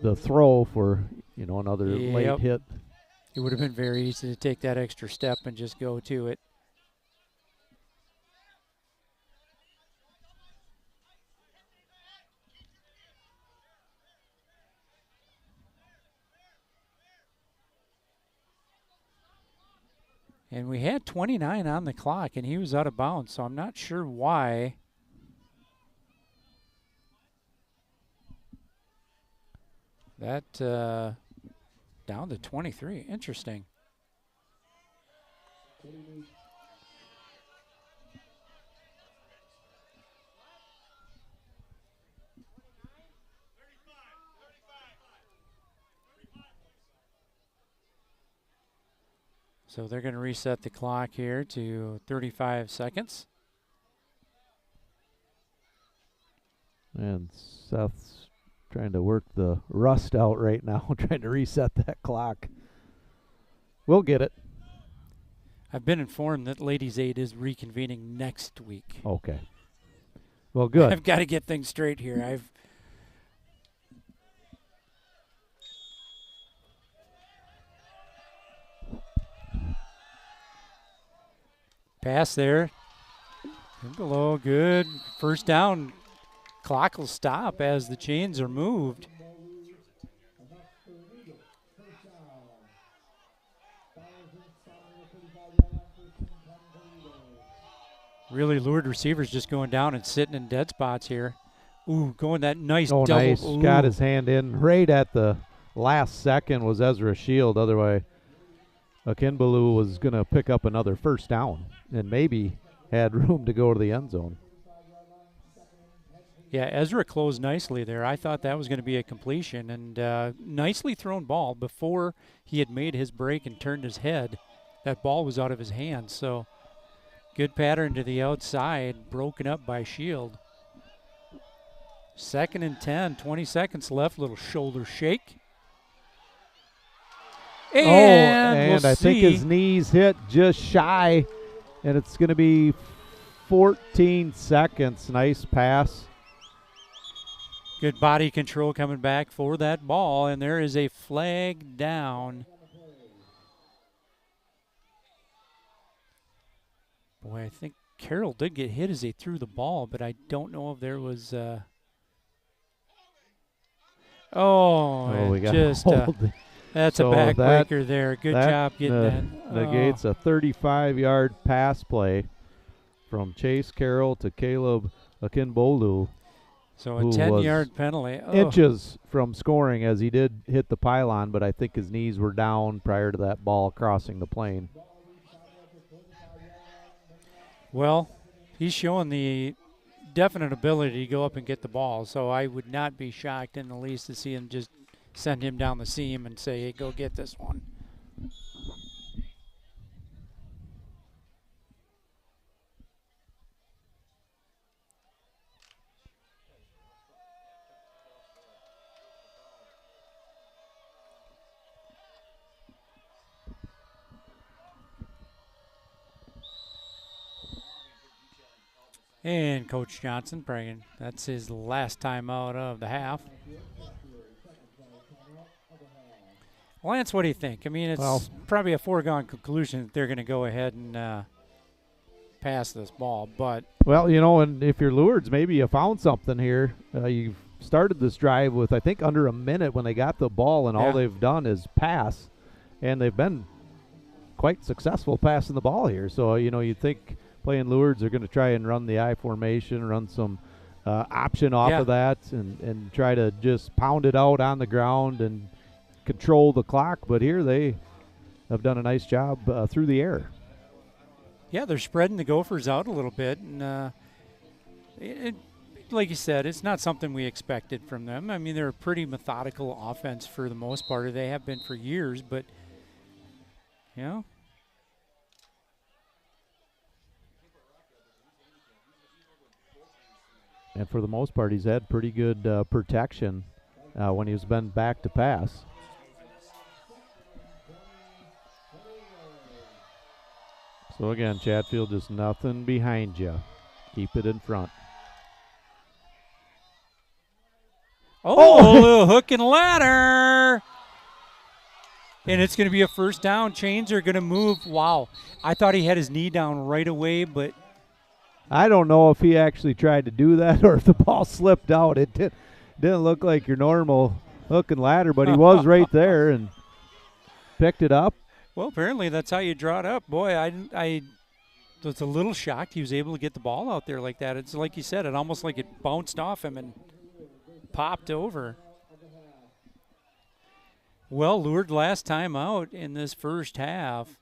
the throw for, another late hit. It would have been very easy to take that extra step and just go to it. And we had 29 on the clock, and he was out of bounds, so I'm not sure why. That down to 23. Interesting. So they're going to reset the clock here to 35 seconds. And Seth's trying to work the rust out right now, trying to reset that clock. We'll get it. I've been informed that Ladies Aid is reconvening next week. Okay. Well, good. I've got to get things straight here. Pass there. And below, good. First down. Clock will stop as the chains are moved. Really, Lourdes receivers just going down and sitting in dead spots here. Ooh, going that nice double. Nice. Ooh. Got his hand in right at the last second was Ezra Shield. Otherwise, Akinbalu was going to pick up another first down and maybe had room to go to the end zone. Yeah, Ezra closed nicely there. I thought that was going to be a completion, and nicely thrown ball. Before he had made his break and turned his head, that ball was out of his hands. So good pattern to the outside, broken up by Shield. 2nd and 10, 20 seconds left, little shoulder shake. And we'll I think his knees hit just shy, and it's going to be 14 seconds. Nice pass. Good body control coming back for that ball, and there is a flag down. Boy, I think Carroll did get hit as he threw the ball, but I don't know if there was we got just that's so a backbreaker there. Good job getting that. Negates a 35-yard pass play from Chase Carroll to Caleb Akinbolu. So a 10-yard penalty. Inches from scoring as he did hit the pylon, but I think his knees were down prior to that ball crossing the plane. Well, he's showing the definite ability to go up and get the ball, so I would not be shocked in the least to see him just send him down the seam and say, hey, go get this one. And Coach Johnson praying that's his last time out of the half. Lance, what do you think? I mean, it's probably a foregone conclusion that they're going to go ahead and pass this ball. But well, you know, and if you're Lourdes, maybe you found something here. You've started this drive with, I think, under a minute when they got the ball, and all they've done is pass. And they've been quite successful passing the ball here. So, you know, you'd think playing Lourdes are going to try and run the I formation, run some option off of that, and try to just pound it out on the ground and control the clock. But here they have done a nice job through the air. Yeah, they're spreading the Gophers out a little bit. And like you said, it's not something we expected from them. I mean, they're a pretty methodical offense for the most part. They have been for years, but, you know. And for the most part, he's had pretty good protection when he's been back to pass. So again, Chatfield, just nothing behind you. Keep it in front. Oh, a little hook and ladder. And it's going to be a first down. Chains are going to move. Wow. I thought he had his knee down right away, but I don't know if he actually tried to do that or if the ball slipped out. It didn't look like your normal hook and ladder, but he was right there and picked it up. Well, apparently that's how you draw it up. Boy, I was a little shocked he was able to get the ball out there like that. It's like you said, it almost like it bounced off him and popped over. Well, Lourdes last time out in this first half.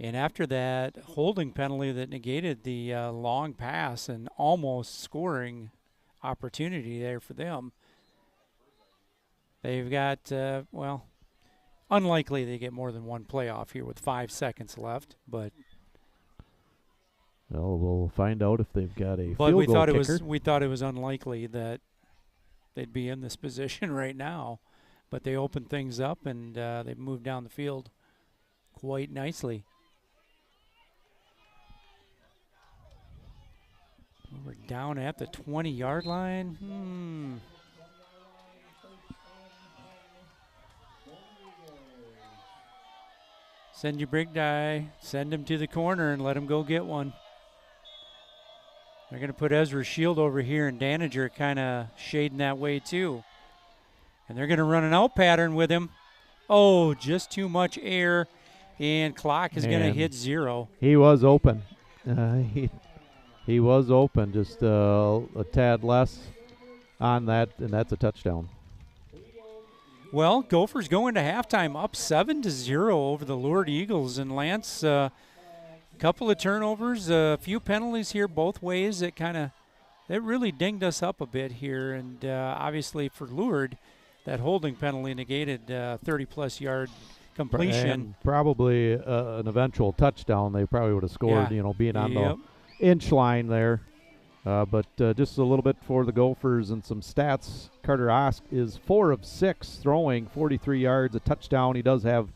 And after that holding penalty that negated the long pass and almost scoring opportunity there for them, they've got, Unlikely they get more than one playoff here with 5 seconds left, but well, we'll find out if they've got a but field goal kicker. we thought it was unlikely that they'd be in this position right now. But they opened things up and they've moved down the field quite nicely. We're down at the 20-yard line. Send your big guy. Send him to the corner and let him go get one. They're going to put Ezra Shield over here, and Danager kind of shading that way too. And they're going to run an out pattern with him. Oh, just too much air, and clock is going to hit 0. He was open. He was open, just a tad less on that, and that's a touchdown. Well, Gophers go into halftime up 7-0 over the Lourdes Eagles, and Lance, couple of turnovers, a few penalties here both ways that really dinged us up a bit here, and obviously for Lourdes, that holding penalty negated 30-plus yard completion. And probably an eventual touchdown. They probably would have scored, being on the inch line there. But just a little bit for the Gophers and some stats. Carter Osk is 4 of 6 throwing, 43 yards, a touchdown. He does have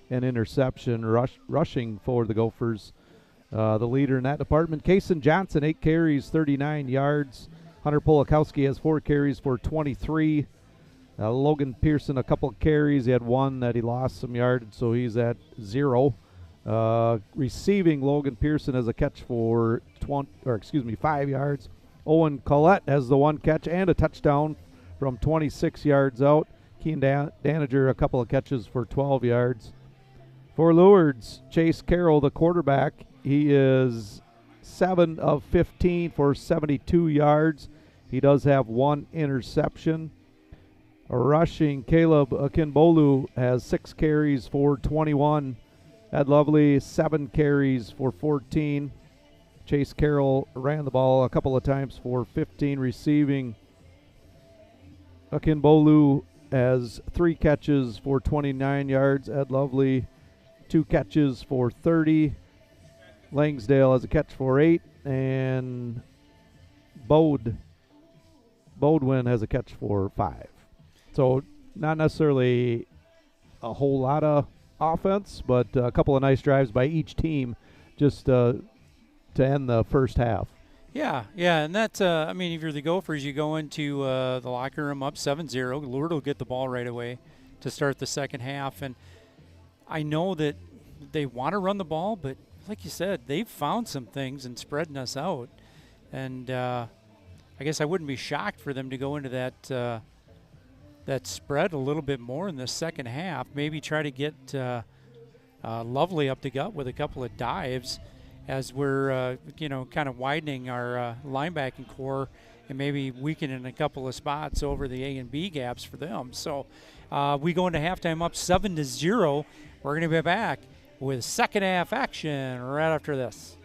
an interception rushing for the Gophers. The leader in that department, Kason Johnson, 8 carries, 39 yards. Hunter Polakowski has 4 carries for 23. Logan Pearson, a couple of carries. He had one that he lost some yards, so he's at 0. Receiving, Logan Pearson has a catch for 5 yards. Owen Collette has the 1 catch and a touchdown from 26 yards out. Keen Danager, a couple of catches for 12 yards. For Lourdes, Chase Carroll, the quarterback, he is 7 of 15 for 72 yards. He does have 1 interception. Rushing, Caleb Akinbolu has 6 carries for 21. Ed Lovely, 7 carries for 14. Chase Carroll ran the ball a couple of times for 15. Receiving, Akinbolu has 3 catches for 29 yards. Ed Lovely, 2 catches for 30. Langsdale has a catch for 8. And Bodwin has a catch for 5. So not necessarily a whole lot of offense, but a couple of nice drives by each team just to end the first half. Yeah, and that's, if you're the Gophers, you go into the locker room up 7-0. Lourdes will get the ball right away to start the second half. And I know that they want to run the ball, but like you said, they've found some things in spreading us out. And I guess I wouldn't be shocked for them to go into that spread a little bit more in the second half. Maybe try to get Lovely up the gut with a couple of dives as we're, kind of widening our linebacking core and maybe weakening a couple of spots over the A and B gaps for them. So we go into halftime up 7-0. We're going to be back with second half action right after this.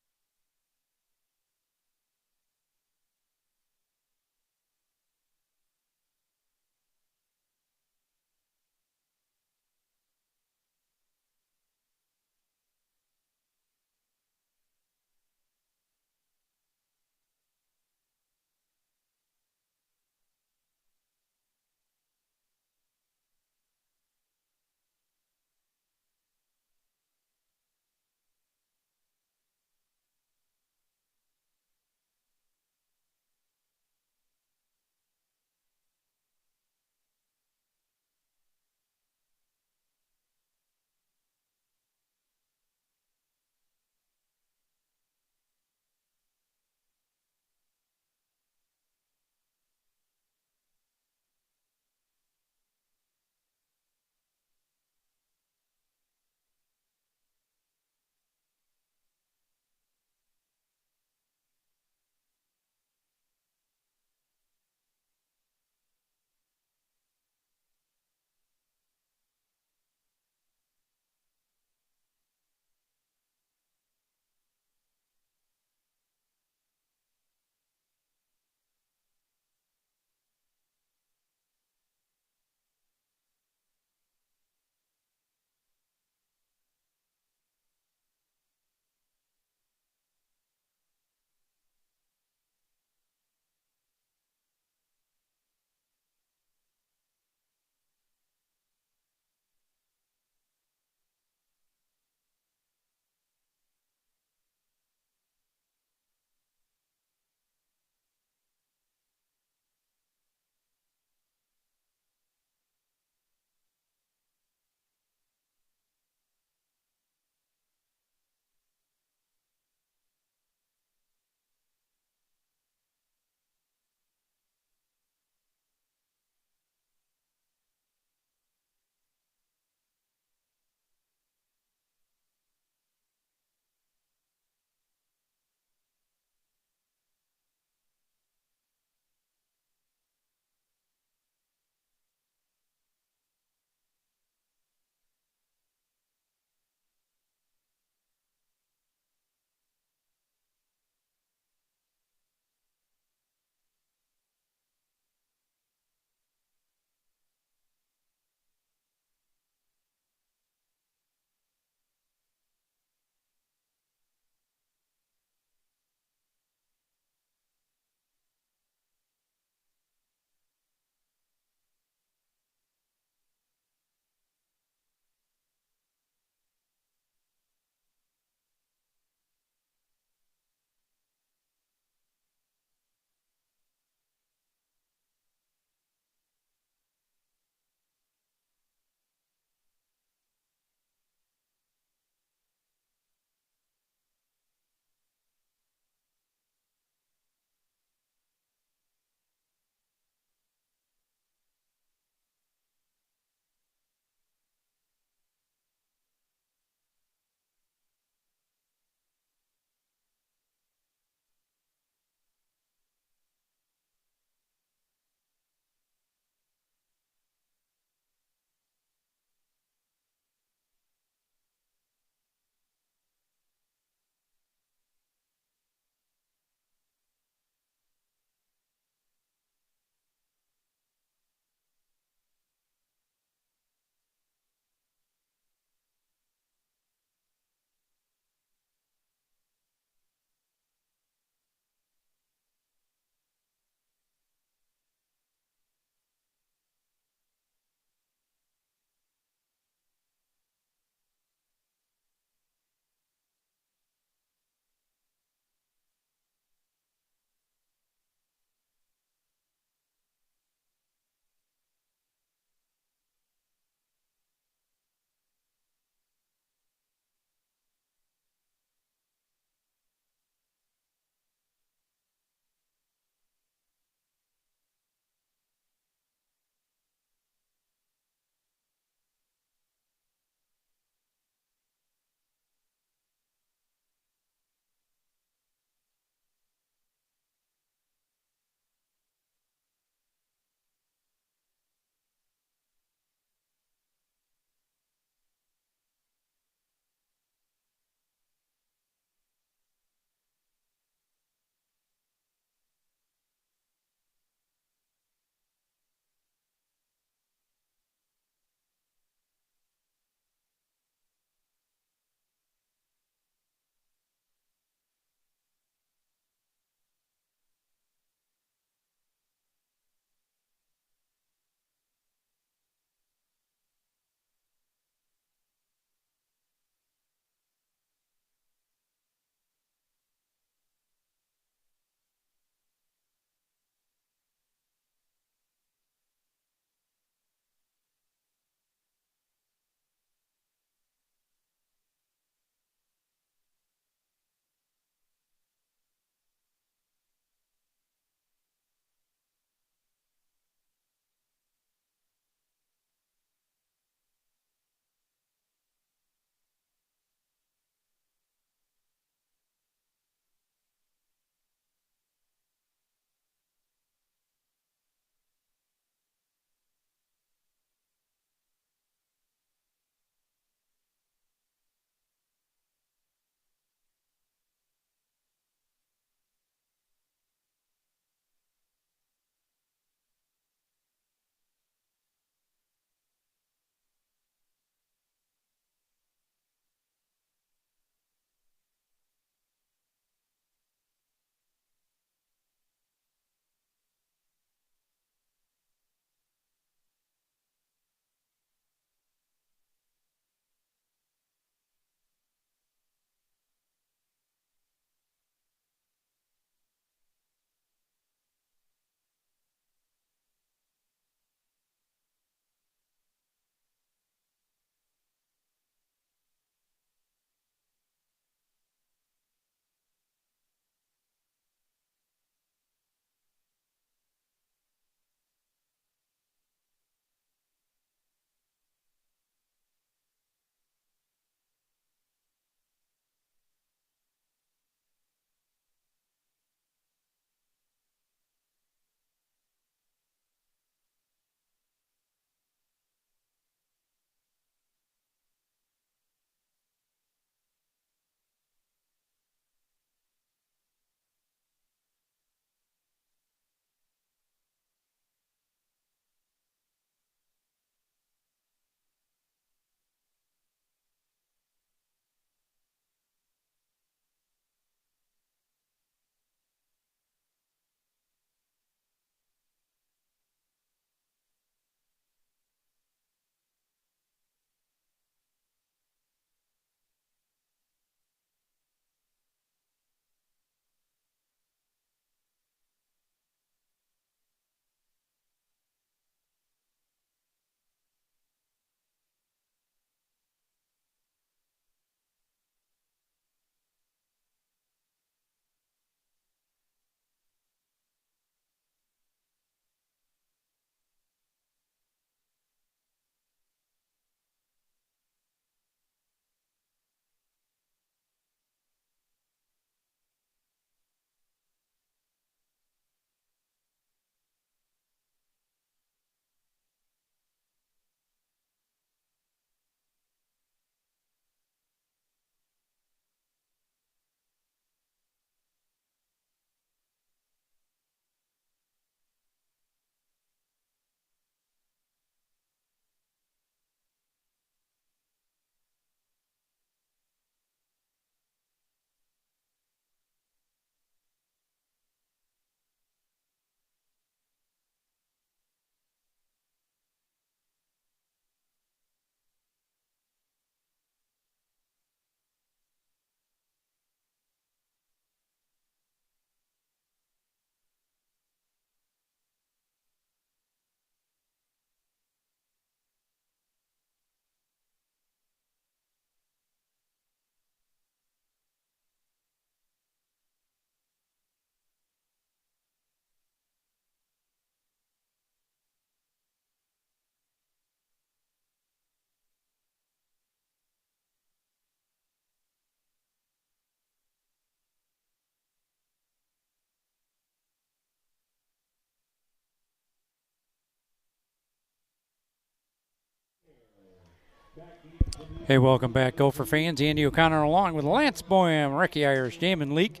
Hey, welcome back, Gopher fans. Andy O'Connor along with Lance Boyum, Ricky Irish, Damon Leake,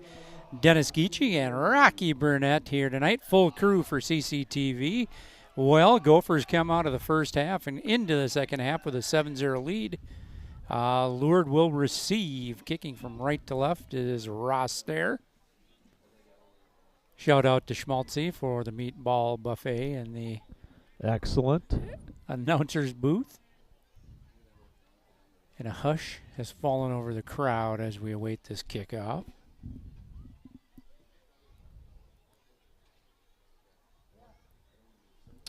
Dennis Geechee, and Rocky Burnett here tonight. Full crew for CCTV. Well, Gophers come out of the first half and into the second half with a 7-0 lead. Lourdes will receive. Kicking from right to left is Roster. Shout out to Schmaltzy for the meatball buffet in the excellent announcer's booth. And a hush has fallen over the crowd as we await this kickoff.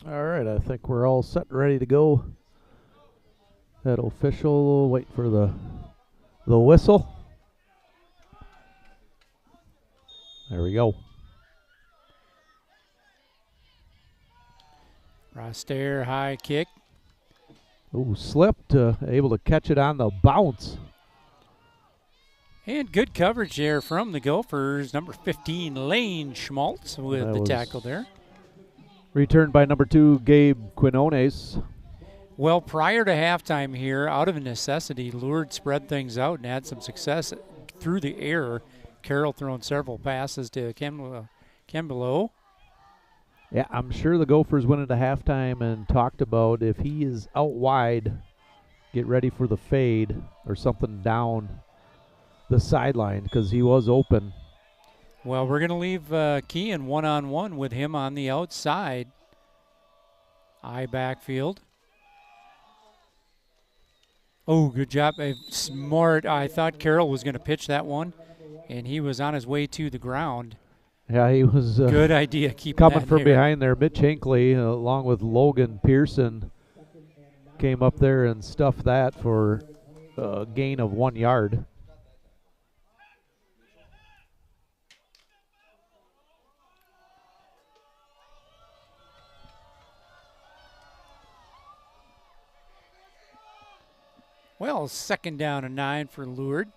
All right, I think we're all set and ready to go. That official, wait for the whistle. There we go. Roster, high kick. Ooh, slipped, able to catch it on the bounce. And good coverage there from the Gophers. Number 15, Lane Schmaltz with the tackle there. Returned by number 2, Gabe Quinones. Well, prior to halftime here, out of necessity, Lourdes spread things out and had some success through the air. Carroll throwing several passes to Kembelo. Yeah, I'm sure the Gophers went into halftime and talked about if he is out wide, get ready for the fade or something down the sideline because he was open. Well, we're going to leave Kean one-on-one with him on the outside. Eye backfield. Oh, good job. Smart. I thought Carroll was going to pitch that one, and he was on his way to the ground. Yeah, he was good idea. Keep coming from behind there. Mitch Hinckley, along with Logan Pearson, came up there and stuffed that for a gain of 1 yard. Well, 2nd down and 9 for Lourdes.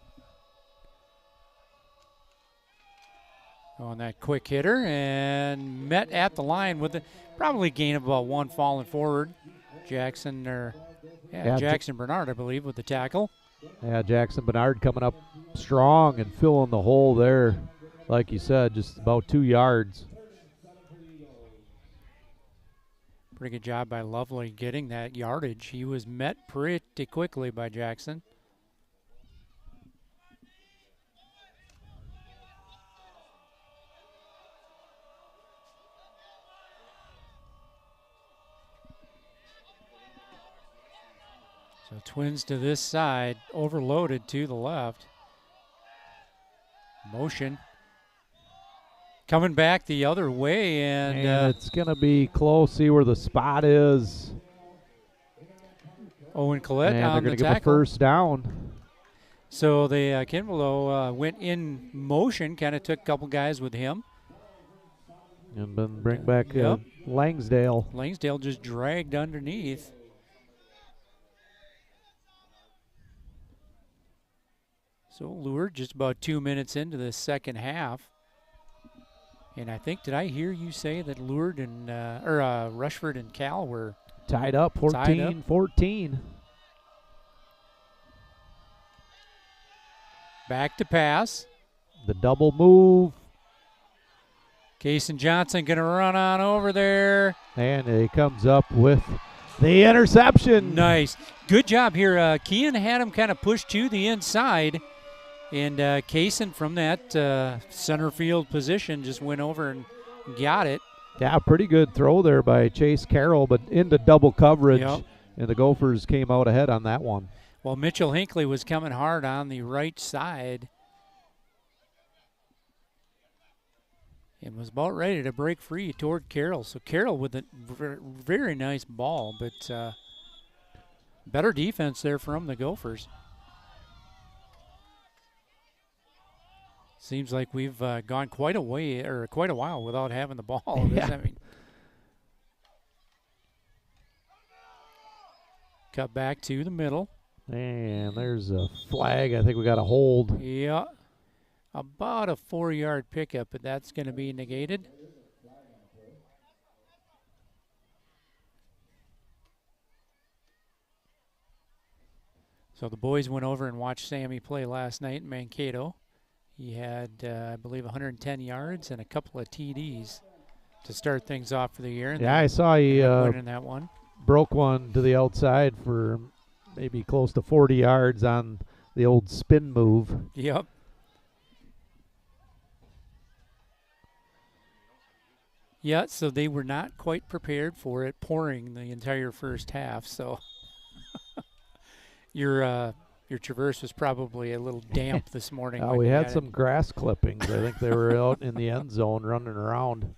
On that quick hitter and met at the line with probably gain of about 1 falling forward. Jackson Bernard, I believe, with the tackle. Yeah, Jackson Bernard coming up strong and filling the hole there. Like you said, just about 2 yards. Pretty good job by Lovely getting that yardage. He was met pretty quickly by Jackson. So Twins to this side, overloaded to the left. Motion. Coming back the other way, and it's going to be close. See where the spot is. Owen Collette and on they're the going to tackle. give a first down. So the Kinvelo went in motion, kind of took a couple guys with him. And then bring back Langsdale. Langsdale just dragged underneath. So Lourdes just about 2 minutes into the second half. And I think, did I hear you say that Lourdes and Rushford and Cal were tied up 14-14. Back to pass. The double move. Kaysen Johnson going to run on over there. And he comes up with the interception. Nice. Good job here. Kean had him kind of pushed to the inside. And Kaysen from that center field position just went over and got it. Yeah, pretty good throw there by Chase Carroll, but into double coverage. Yep. And the Gophers came out ahead on that one. Well, Mitchell Hinckley was coming hard on the right side. And was about ready to break free toward Carroll. So Carroll with a very nice ball, but better defense there from the Gophers. Seems like we've gone quite a while without having the ball. Yeah. I mean, cut back to the middle. And there's a flag. I think we got a hold. Yeah. About a 4-yard pickup, but that's going to be negated. So the boys went over and watched Sammy play last night in Mankato. He had, I believe, 110 yards and a couple of TDs to start things off for the year. Yeah, I saw he winning that one. Broke one to the outside for maybe close to 40 yards on the old spin move. Yep. Yeah, so they were not quite prepared for it pouring the entire first half. So your traverse was probably a little damp this morning. We had some grass clippings. I think they were out in the end zone running around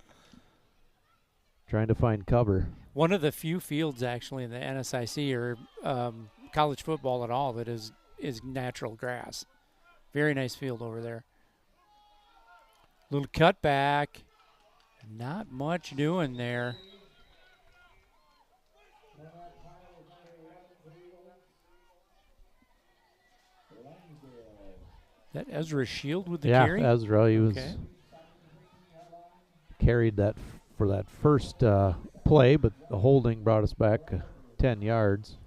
trying to find cover. One of the few fields actually in the NSIC or college football at all that is natural grass. Very nice field over there. Little cutback. Not much doing there. That Ezra Shield with the carry? Yeah, Ezra. He was carried that for that first play, but the holding brought us back 10 yards.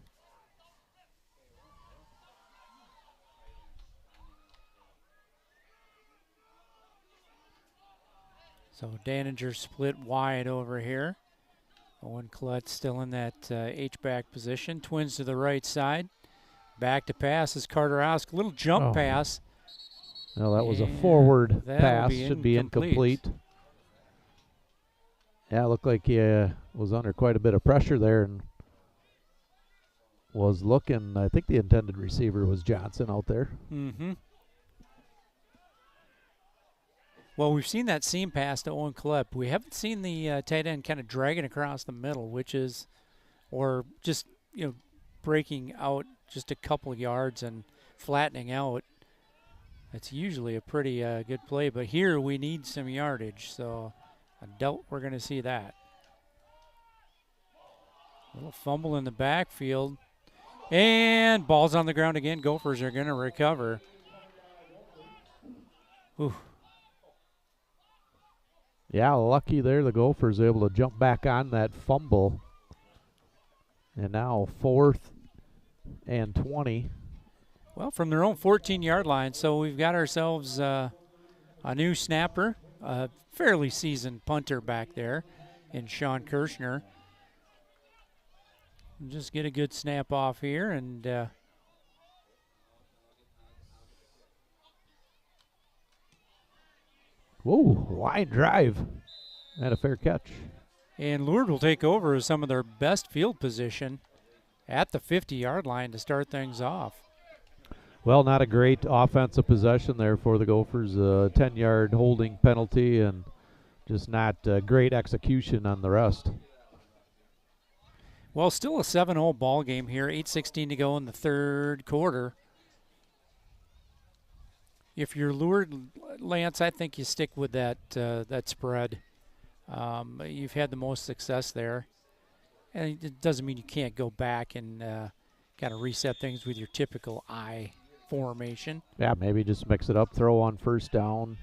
So Daninger split wide over here. Owen Klutz still in that H-back position. Twins to the right side. Back to pass is Carter Osk. Little jump pass. No, that was a forward pass. Should be incomplete. Yeah, it looked like he was under quite a bit of pressure there and was looking. I think the intended receiver was Johnson out there. Mm-hmm. Well, we've seen that seam pass to Owen Klepp. We haven't seen the tight end kind of dragging across the middle, which is, or just, breaking out just a couple of yards and flattening out. That's usually a pretty good play. But here we need some yardage, so I doubt we're going to see that. Little fumble in the backfield. And ball's on the ground again. Gophers are going to recover. Ooh. Yeah, lucky there. The Gophers able to jump back on that fumble. And now 4th and 20. Well, from their own 14-yard line, so we've got ourselves a new snapper, a fairly seasoned punter back there in Sean Kirshner. Just get a good snap off here and whoa, wide drive. And a fair catch. And Lourdes will take over as some of their best field position at the 50-yard line to start things off. Well, not a great offensive possession there for the Gophers. A 10-yard holding penalty and just not great execution on the rest. Well, still a 7-0 ball game here. 8:16 to go in the third quarter. If you're Lourdes, Lance, I think you stick with that spread. You've had the most success there. And it doesn't mean you can't go back and kind of reset things with your typical I formation. Yeah, maybe just mix it up, throw on first down,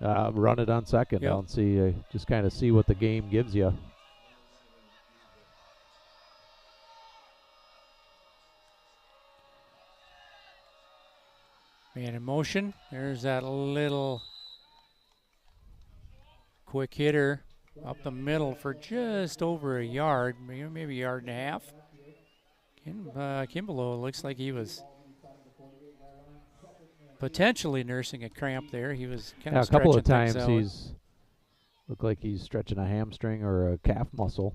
run it on second down, just kind of see what the game gives you. Man in motion. There's that little quick hitter up the middle for just over a yard, maybe a yard and a half. Kimball looks like he was potentially nursing a cramp there. He was kind of a couple of times out. He's looked like he's stretching a hamstring or a calf muscle.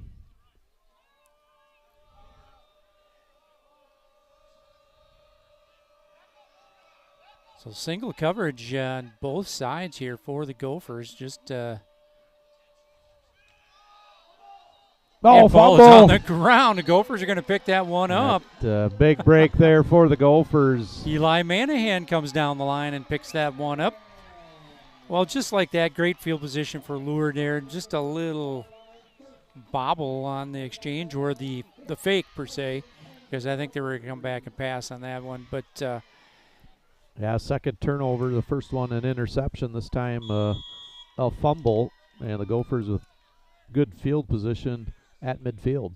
So single coverage on both sides here for the Gophers. Just ball is on the ground. The Gophers are going to pick that one up. Big break there for the Gophers. Eli Manahan comes down the line and picks that one up. Well, just like that, great field position for Lourdes there. Just a little bobble on the exchange, or the fake per se, because I think they were going to come back and pass on that one. But yeah, second turnover, the first one an interception, this time a fumble, and the Gophers with good field position at midfield.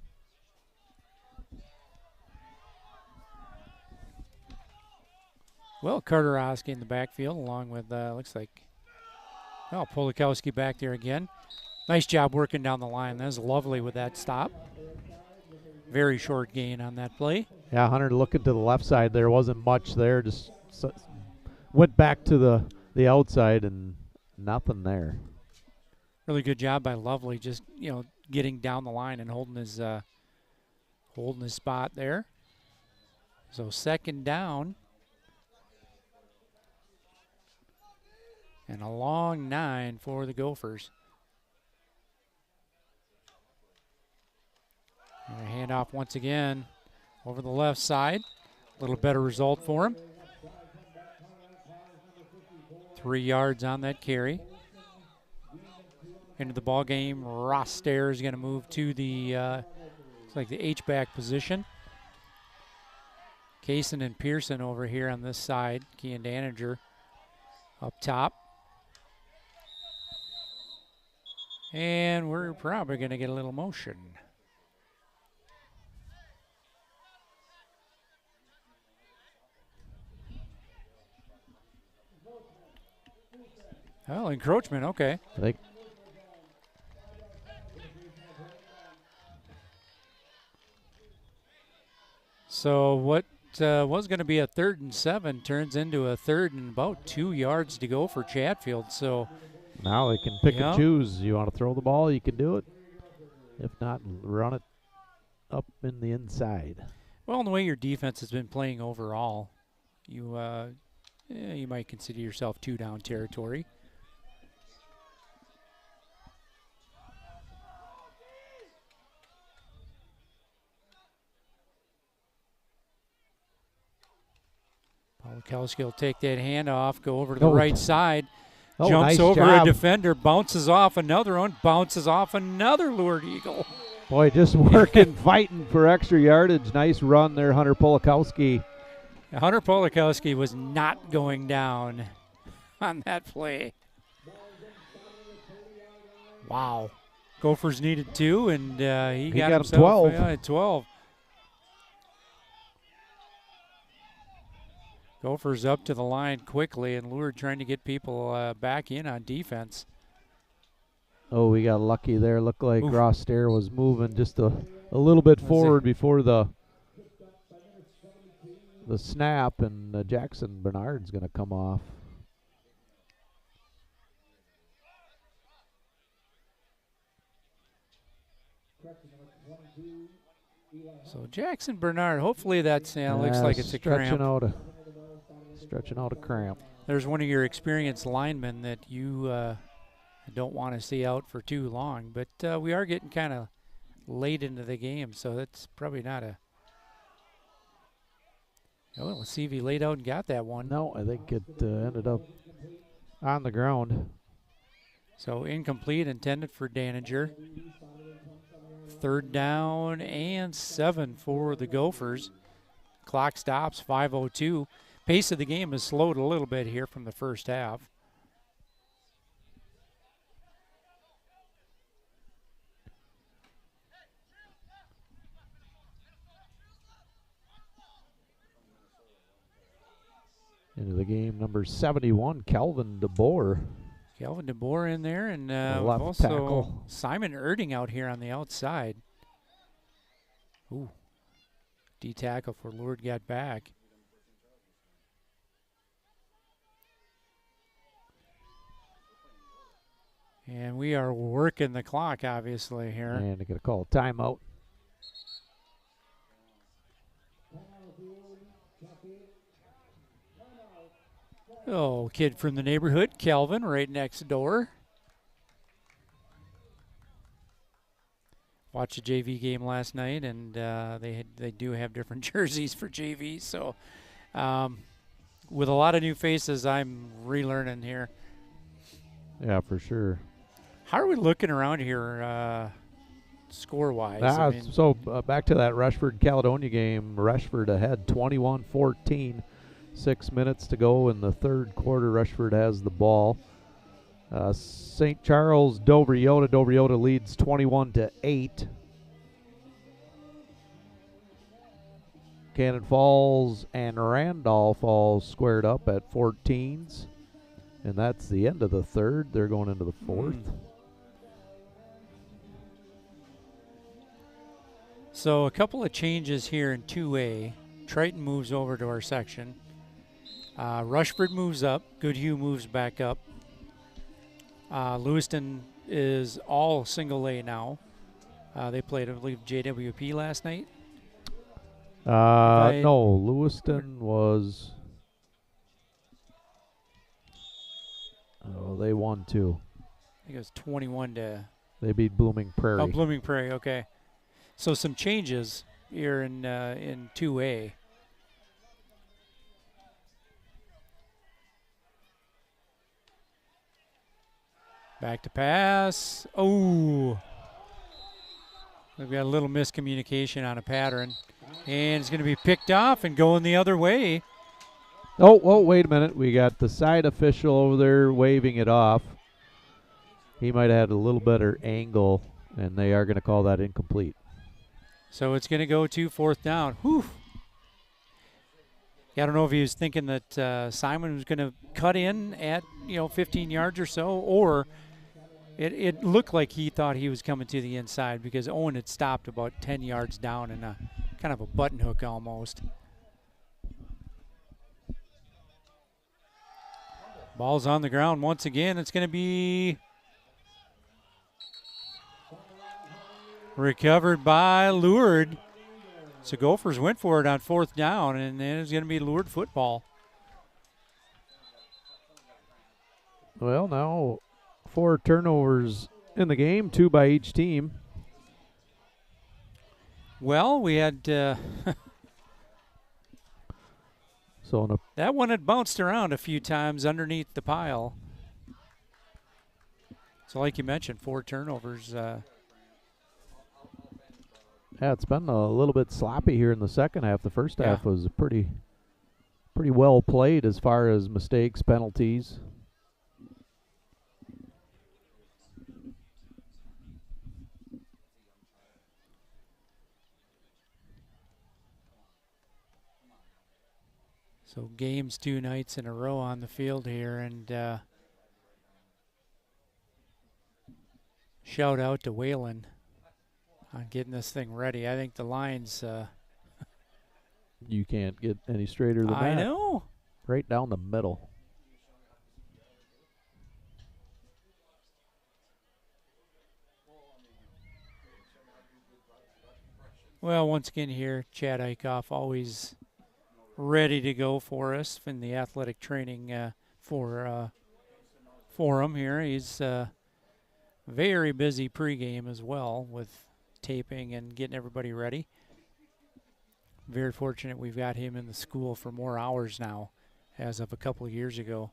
Well, Carter Oski in the backfield along with, looks like, Polikowski back there again. Nice job working down the line. That was lovely with that stop. Very short gain on that play. Yeah, Hunter looking to the left side. There wasn't much there. Just went back to the outside and nothing there. Really good job by Lovely, just getting down the line and holding his spot there. So second down. And a long 9 for the Gophers. And a handoff once again over the left side. A little better result for him. 3 yards on that carry. Into the ball game, Ross Stair is going to move to the looks like the H-back position. Kaysen and Pearson over here on this side. Key and Daniger up top. And we're probably going to get a little motion. Oh, encroachment, okay. I think. So what was going to be a 3rd and 7 turns into a 3rd and about 2 yards to go for Chatfield. So now they can pick and choose. You want to throw the ball, you can do it. If not, run it up in the inside. Well, in the way your defense has been playing overall, you might consider yourself 2-down territory. Polakowski will take that handoff, go over to the right side, jumps nice over job. a defender, bounces off another one, bounces off another Lourdes Eagle. Boy, just working, fighting for extra yardage. Nice run there, Hunter Polakowski. Hunter Polakowski was not going down on that play. Wow. Gophers needed 2, and he got him himself 12. 12. Gophers up to the line quickly, and Lourdes trying to get people back in on defense. Oh, we got lucky there. Looked like Ross Stair was moving just a little bit forward before the snap, and Jackson Bernard's going to come off. So Jackson Bernard, hopefully that's looks like it's a cramp. Stretching out a cramp. There's one of your experienced linemen that you don't want to see out for too long, but we are getting kind of late into the game, so that's probably not a. Oh, let's see if he laid out and got that one. No, I think it ended up on the ground. So incomplete, intended for Daniger. 3rd down and 7 for the Gophers. Clock stops, 5:02. Pace of the game has slowed a little bit here from the first half. Into the game, number 71, Calvin DeBoer. Calvin DeBoer in there, and left also tackle. Simon Erding out here on the outside. Ooh, D tackle for Lourdes got back. And we are working the clock, obviously, here. And they're going to call a timeout. Oh, kid from the neighborhood, Kelvin, right next door. Watched a JV game last night, and they do have different jerseys for JV. So with a lot of new faces, I'm relearning here. Yeah, for sure. How are we looking around here score-wise? So back to that Rushford-Caledonia game. Rushford ahead 21-14. 6 minutes to go in the 3rd quarter. Rushford has the ball. St. Charles, Dover Yoda. Dover Yoda leads 21-8. Cannon Falls and Randolph all squared up at 14s. And that's the end of the third. They're going into the fourth. So a couple of changes here in 2A. Triton moves over to our section. Rushford moves up. Goodhue moves back up. Lewiston is all single A now. They played, I believe, JWP last night. No, Lewiston was. Oh, they won too. I think it was 21 to. They beat Blooming Prairie. Oh, Blooming Prairie. Okay. So some changes here in 2A. Back to pass. Oh. We've got a little miscommunication on a pattern. And it's going to be picked off and going the other way. Oh, wait a minute. We got the side official over there waving it off. He might have had a little better angle, and they are going to call that incomplete. So it's going to go to 4th down. Whew. I don't know if he was thinking that Simon was going to cut in at 15 yards or so, or it looked like he thought he was coming to the inside because Owen had stopped about 10 yards down in a kind of a button hook almost. Ball's on the ground once again. It's going to be recovered by Lourdes. So Gophers went for it on 4th down, and then it's going to be Lourdes football. Well, now 4 turnovers in the game, 2 by each team. Well, we had so that one had bounced around a few times underneath the pile. So like you mentioned, 4 turnovers. Yeah, it's been a little bit sloppy here in the second half. The first half was pretty well played as far as mistakes, penalties. So games 2 nights in a row on the field here, and shout out to Whalen on getting this thing ready. I think the lines. You can't get any straighter than that. I know. Right down the middle. Well, once again here, Chad Eichhoff always ready to go for us in the athletic training for him here. He's very busy pregame as well with taping and getting everybody ready. Very fortunate we've got him in the school for more hours now as of a couple of years ago.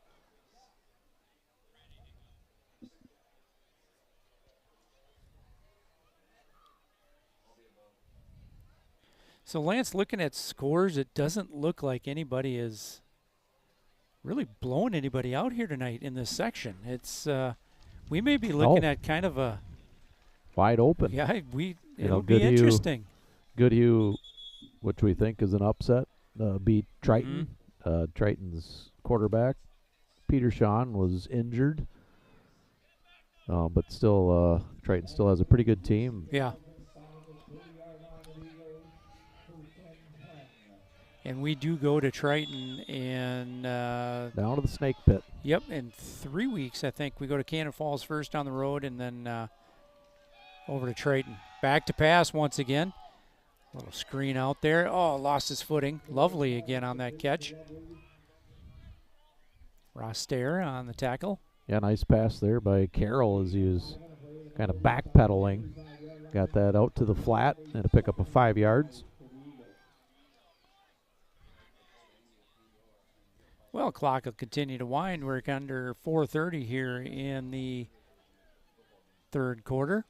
So Lance, looking at scores, it doesn't look like anybody is really blowing anybody out here tonight in this section. It's we may be looking at kind of a wide open. Yeah, it'll be interesting. Goodhue, which we think is an upset, beat Triton. Triton's quarterback, Peter Sean, was injured, but still, Triton still has a pretty good team. Yeah. And we do go to Triton and down to the Snake Pit. Yep, in 3 weeks, I think. We go to Cannon Falls first on the road and then over to Triton. Back to pass once again. Little screen out there. Oh, lost his footing. Lovely again on that catch. Roster on the tackle. Yeah, nice pass there by Carroll as he was kind of backpedaling. Got that out to the flat and a pick up of 5 yards. Well, clock will continue to wind. We're under 4:30 here in the third quarter.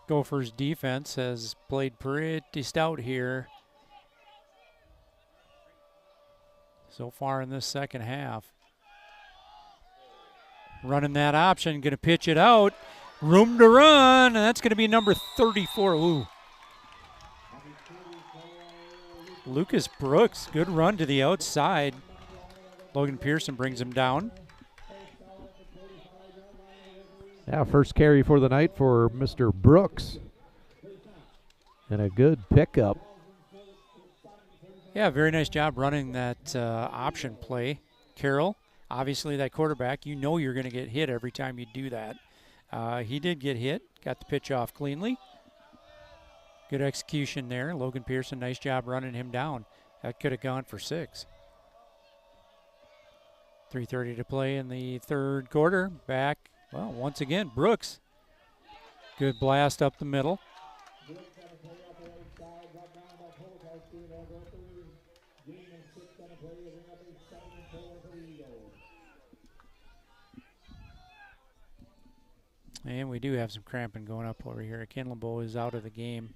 Gophers defense has played pretty stout here so far in this second half. Running that option, going to pitch it out. Room to run, and that's going to be number 34. Ooh. Lucas Brooks, good run to the outside. Logan Pearson brings him down. Yeah, first carry for the night for Mr. Brooks. And a good pickup. Yeah, very nice job running that option play. Carroll, obviously that quarterback, you know you're going to get hit every time you do that. He did get hit, got the pitch off cleanly. Good execution there. Logan Pearson, nice job running him down. That could have gone for 6. 3:30 to play in the third quarter. Back, well, once again, Brooks. Good blast up the middle. And we do have some cramping going up over here. Ken LeBeau is out of the game.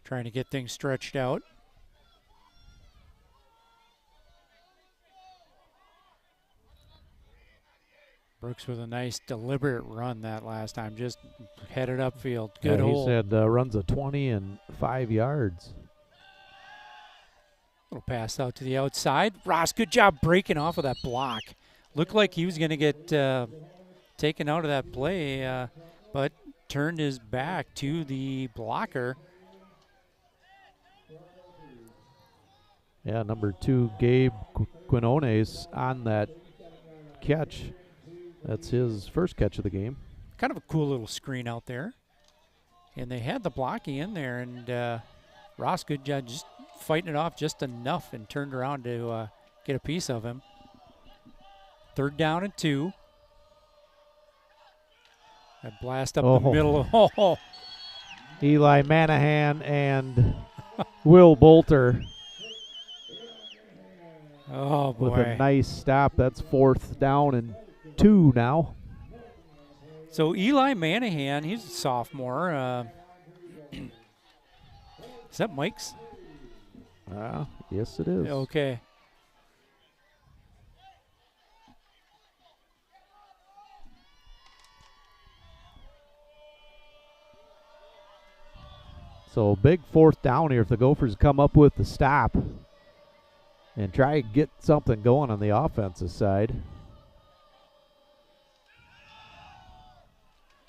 Trying to get things stretched out. Brooks with a nice deliberate run that last time. Just headed upfield. Good hole. He said runs a 20 and 5 yards. Little pass out to the outside. Ross, good job breaking off of that block. Looked like he was going to get taken out of that play, but turned his back to the blocker. Yeah, number 2, Gabe Quinones on that catch. That's his first catch of the game. Kind of a cool little screen out there. And they had the blocking in there, and Ross, good job just fighting it off just enough and turned around to get a piece of him. 3rd down and 2. That blast up the middle of Eli Manahan and Will Bolter. Oh, boy. With a nice stop. That's 4th down and 2 now. So Eli Manahan, he's a sophomore. Is that Mike's? Yes, it is. Okay. So big 4th down here if the Gophers come up with the stop and try to get something going on the offensive side.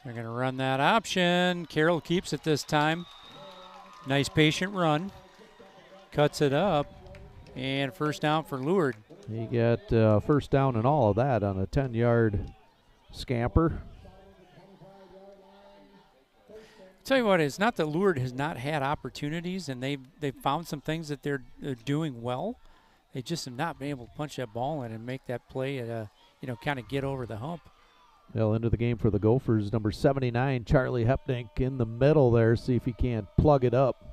They're going to run that option. Carroll keeps it this time. Nice patient run. Cuts it up. And 1st down for Lourdes. He got 1st down and all of that on a 10-yard scamper. Tell you what, it's not that Lourdes has not had opportunities, and they've found some things that they're doing well. They just have not been able to punch that ball in and make that play at kind of get over the hump. Well, into the game for the Gophers, number 79, Charlie Hepnink in the middle there. See if he can't plug it up.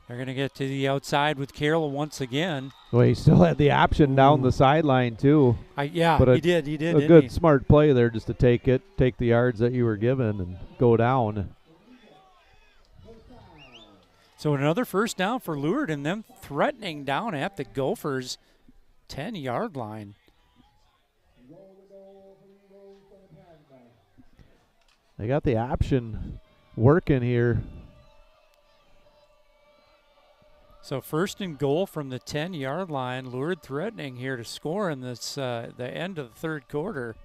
They're going to get to the outside with Carroll once again. Well, he still had the option down the sideline, too. He did. A good, smart play there just to take the yards that you were given and go down. So another 1st down for Lourdes, and them threatening down at the Gophers' 10-yard line. They got the option working here. So 1st and goal from the 10-yard line. Lourdes threatening here to score in this the end of the 3rd quarter.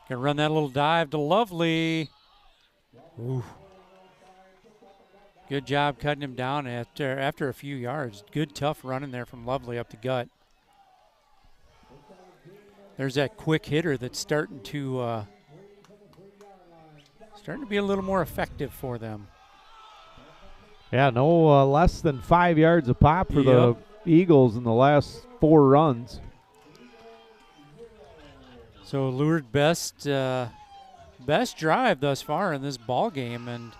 Gonna run that little dive to Lovely. Ooh. Good job cutting him down after a few yards. Good tough running there from Lovely up the gut. There's that quick hitter that's starting to be a little more effective for them. Yeah, no less than 5 yards a pop for the Eagles in the last 4 runs. So Lourdes' best drive thus far in this ball game, and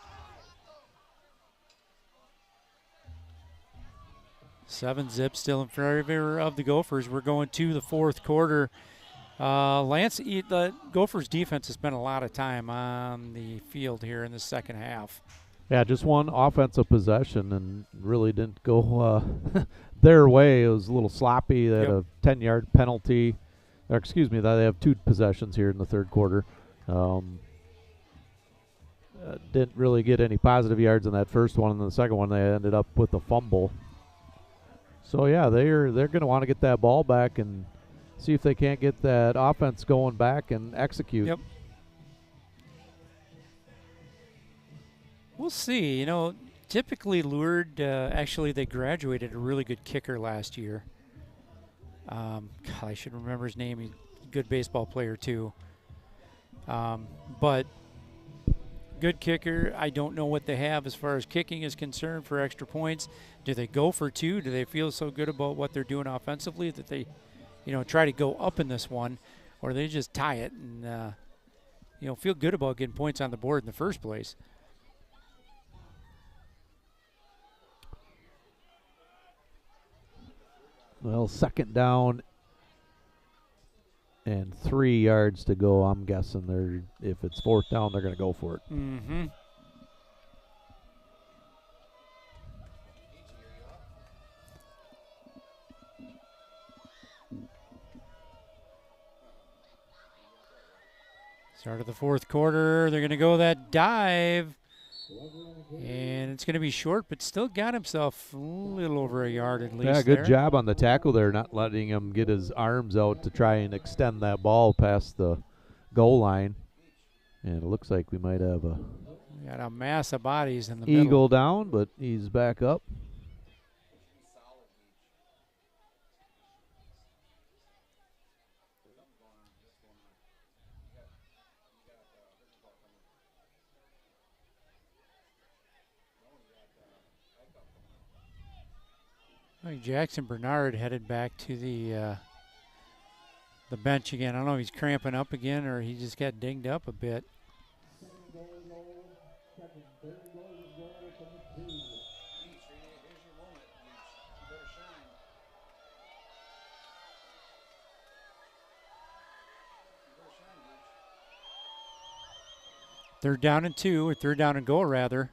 7-zip still in favor of the Gophers. We're going to the 4th quarter. Lance, the Gophers defense has spent a lot of time on the field here in the second half. Yeah, just one offensive possession and really didn't go their way. It was a little sloppy. They had a 10-yard penalty. Or excuse me, they have 2 possessions here in the third quarter. Didn't really get any positive yards in that first one, and the second one they ended up with a fumble. So yeah, they're going to want to get that ball back and see if they can't get that offense going back and execute. Yep. We'll see. You know, typically Lourdes, actually they graduated a really good kicker last year. God, I should remember his name. He's a good baseball player too. But good kicker. I don't know what they have as far as kicking is concerned for extra points. Do they go for 2? Do they feel so good about what they're doing offensively that they, you know, try to go up in this one, or they just tie it and, you know, feel good about getting points on the board in the first place? Well, second down and 3 yards to go. I'm guessing if it's fourth down, they're going to go for it. Mm-hmm. Start of the fourth quarter. They're going to go that dive. And it's going to be short, but still got himself a little over a yard at least. Yeah, good job on the tackle there, not letting him get his arms out to try and extend that ball past the goal line. And it looks like we might have got a mass of bodies in the eagle middle. down, but he's back up. I think Jackson Bernard headed back to the bench again. I don't know if he's cramping up again or he just got dinged up a bit. Third down and 2, or third down and goal rather.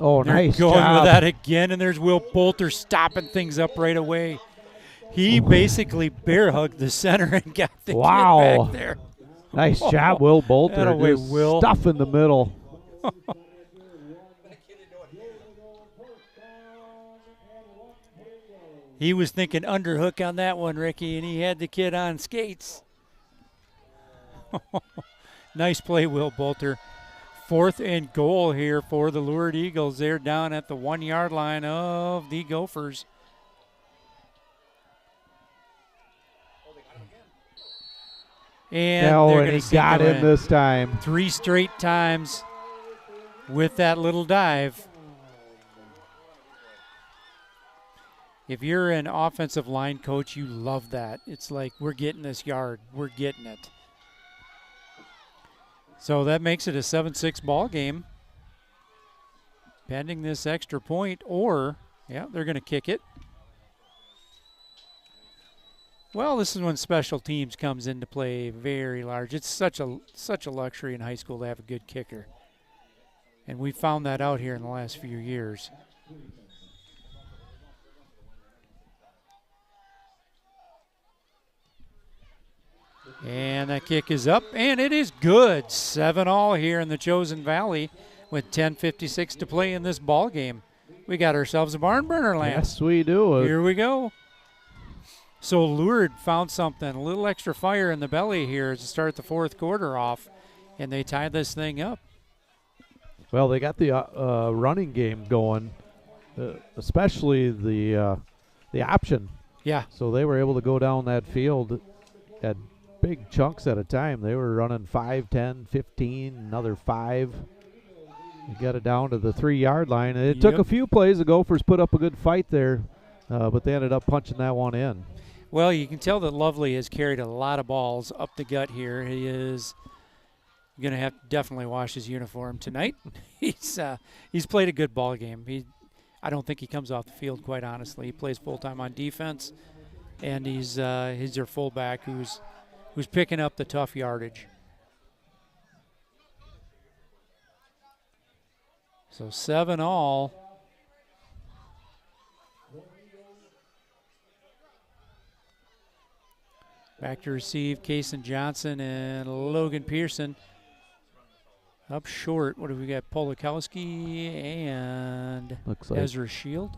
Oh, They're nice going job. with that again, and there's Will Bolter stopping things up right away. He basically bear hugged the center and got the kid back there. Nice job, Will Bolter. Thataway, Just Will. stuff in the middle. He was thinking underhook on that one, Ricky, and he had the kid on skates. Nice play, Will Bolter. 4th and goal here for the Lourdes Eagles. They're down at the 1-yard line of the Gophers. And they're going to got him this time. 3 straight times with that little dive. If you're an offensive line coach, you love that. It's like, we're getting this yard. We're getting it. So that makes it a 7-6 ball game. Pending this extra point, or, yeah, they're going to kick it. Well, this is when special teams comes into play very large. It's such a luxury in high school to have a good kicker. And we found that out here in the last few years. And that kick is up, and it is good. 7-all here in the Chosen Valley with 10:56 to play in this ball game. We got ourselves a barn burner, Lance. Yes, we do. Here we go. So Lourdes found something, a little extra fire in the belly here to start the fourth quarter off, and they tied this thing up. Well, they got the running game going, especially the option. Yeah. So they were able to go down that field at big chunks at a time. They were running 5, 10, 15, another 5. You got it down to the 3-yard line. And it took a few plays. The Gophers put up a good fight there, but they ended up punching that one in. Well, you can tell that Lovely has carried a lot of balls up the gut here. He is going to have to definitely wash his uniform tonight. He's played a good ball game. I don't think he comes off the field, quite honestly. He plays full-time on defense, and he's their fullback who's picking up the tough yardage. So 7 all. Back to receive, Kason Johnson and Logan Pearson. Up short, what do we got? Polakowski and looks like Ezra Shield.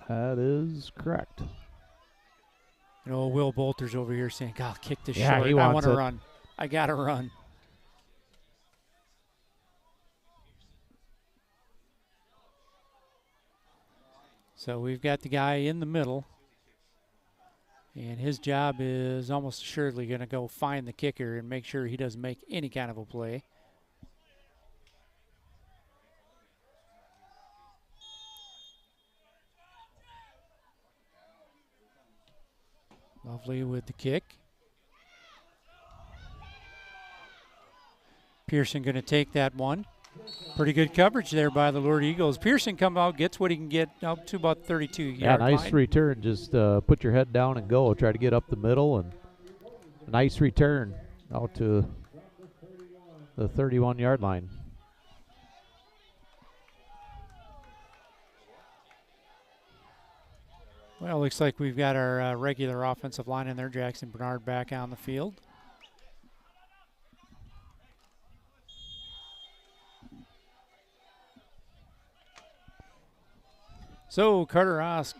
That is correct. You know, Will Bolter's over here saying, God, kick this Yeah, short. he I wants want to it. run. I got to run. So we've got the guy in the middle. And his job is almost assuredly going to go find the kicker and make sure he doesn't make any kind of a play. Lovely with the kick. Pearson going to take that one. Pretty good coverage there by the Lourdes Eagles. Pearson comes out, gets what he can get up to about 32 yards. Yeah, nice return. Just put your head down and go. Try to get up the middle, and a nice return out to the 31-yard line. Well, looks like we've got our regular offensive line in there. Jackson Bernard back on the field. So Carter Osk,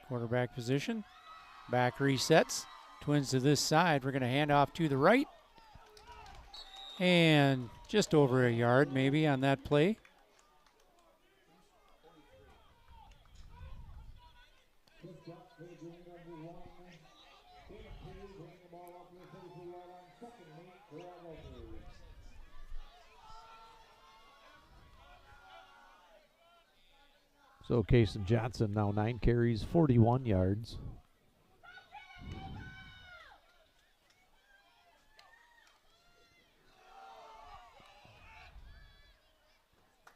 quarterback position. Back resets. Twins to this side. We're going to hand off to the right. And just over a yard maybe on that play. So Kason Johnson now 9 carries, 41 yards.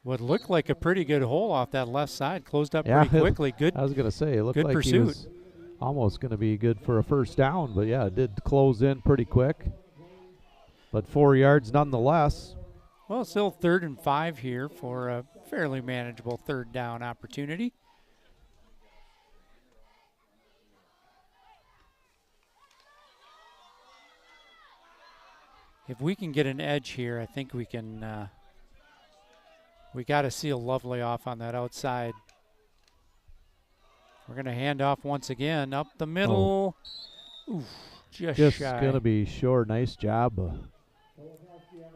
What looked like a pretty good hole off that left side. Closed up pretty quickly. Good. I was going to say, it looked good like pursuit. He was almost going to be good for a first down, but yeah, it did close in pretty quick. But 4 yards nonetheless. Well, still 3rd and 5 here for a fairly manageable 3rd down opportunity. If we can get an edge here, I think we can. We got to seal Lovely off on that outside. We're going to hand off once again up the middle. Oh. Oof, just shy. Going to be short. Nice job.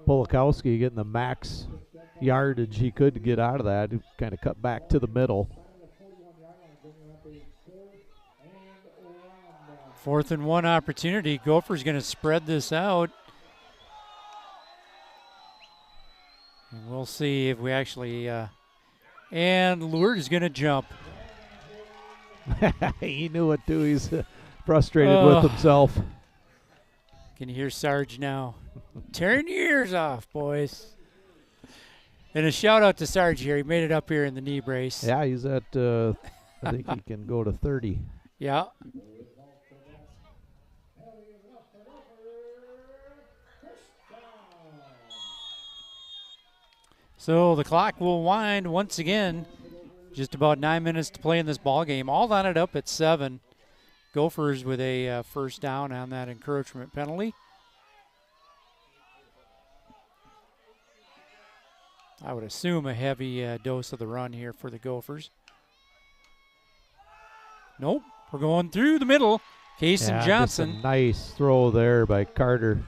Polakowski getting the max yardage he could get out of that. Kind of cut back to the middle. 4th and 1 opportunity. Gophers going to spread this out. And we'll see if we actually, and Lourdes is going to jump. He knew it too. He's frustrated with himself. Can you hear Sarge now? Tearing your ears off, boys. And a shout out to Sarge here. He made it up here in the knee brace. Yeah, he's at, I think he can go to 30. Yeah. So the clock will wind once again. Just about 9 minutes to play in this ball game. All knotted up at 7. Gophers with a first down on that encroachment penalty. I would assume a heavy dose of the run here for the Gophers. Nope, we're going through the middle. Kason Johnson. Just a nice throw there by Carter.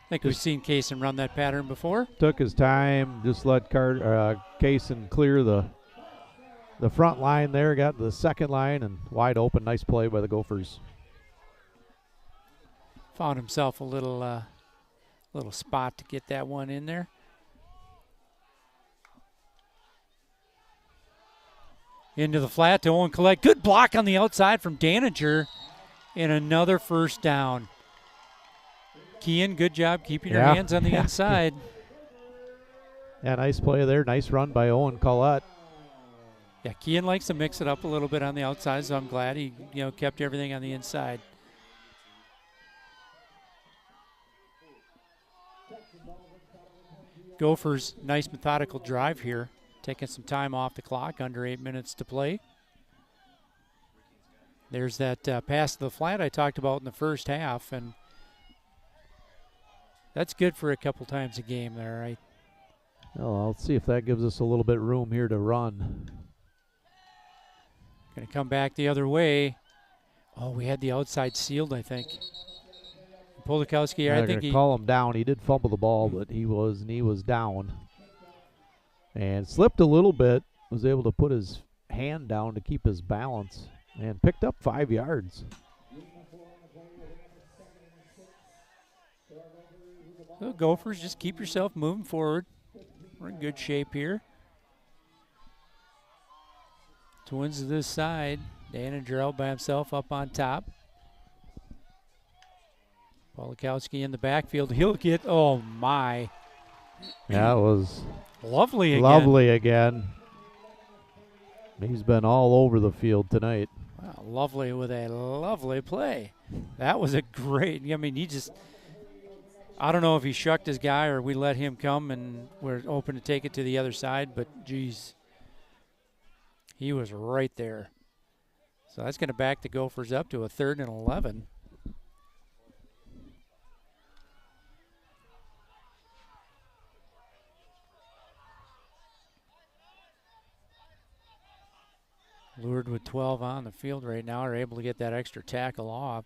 I think we've seen Kason run that pattern before. Took his time, just let Kason clear the front line there, got the second line, and wide open. Nice play by the Gophers. Found himself a little spot to get that one in there. Into the flat to Owen Collette. Good block on the outside from Daniger, and another first down. Kean, good job keeping your hands on the inside. Yeah, nice play there. Nice run by Owen Collette. Yeah, Kean likes to mix it up a little bit on the outside, so I'm glad he kept everything on the inside. Gophers, nice methodical drive here, taking some time off the clock, under 8 minutes to play. There's that pass to the flat I talked about in the first half, and that's good for a couple times a game there. Well, I'll see if that gives us a little bit of room here to run. Going to come back the other way. Oh, we had the outside sealed, I think. Polakowski, Yeah, I think he call him down. He did fumble the ball, but he was down. And slipped a little bit, was able to put his hand down to keep his balance, and picked up 5 yards. So Gophers, just keep yourself moving forward. We're in good shape here. Twins to this side. Daninger out by himself up on top. Polakowski in the backfield. He'll get, oh my. That was lovely again. Lovely again. He's been all over the field tonight. Wow, lovely with a lovely play. That was a great, I mean, he just, I don't know if he shucked his guy or we let him come and we're open to take it to the other side, but geez, he was right there. So that's going to back the Gophers up to a 3rd and 11. Lourdes with 12 on the field right now are able to get that extra tackle off.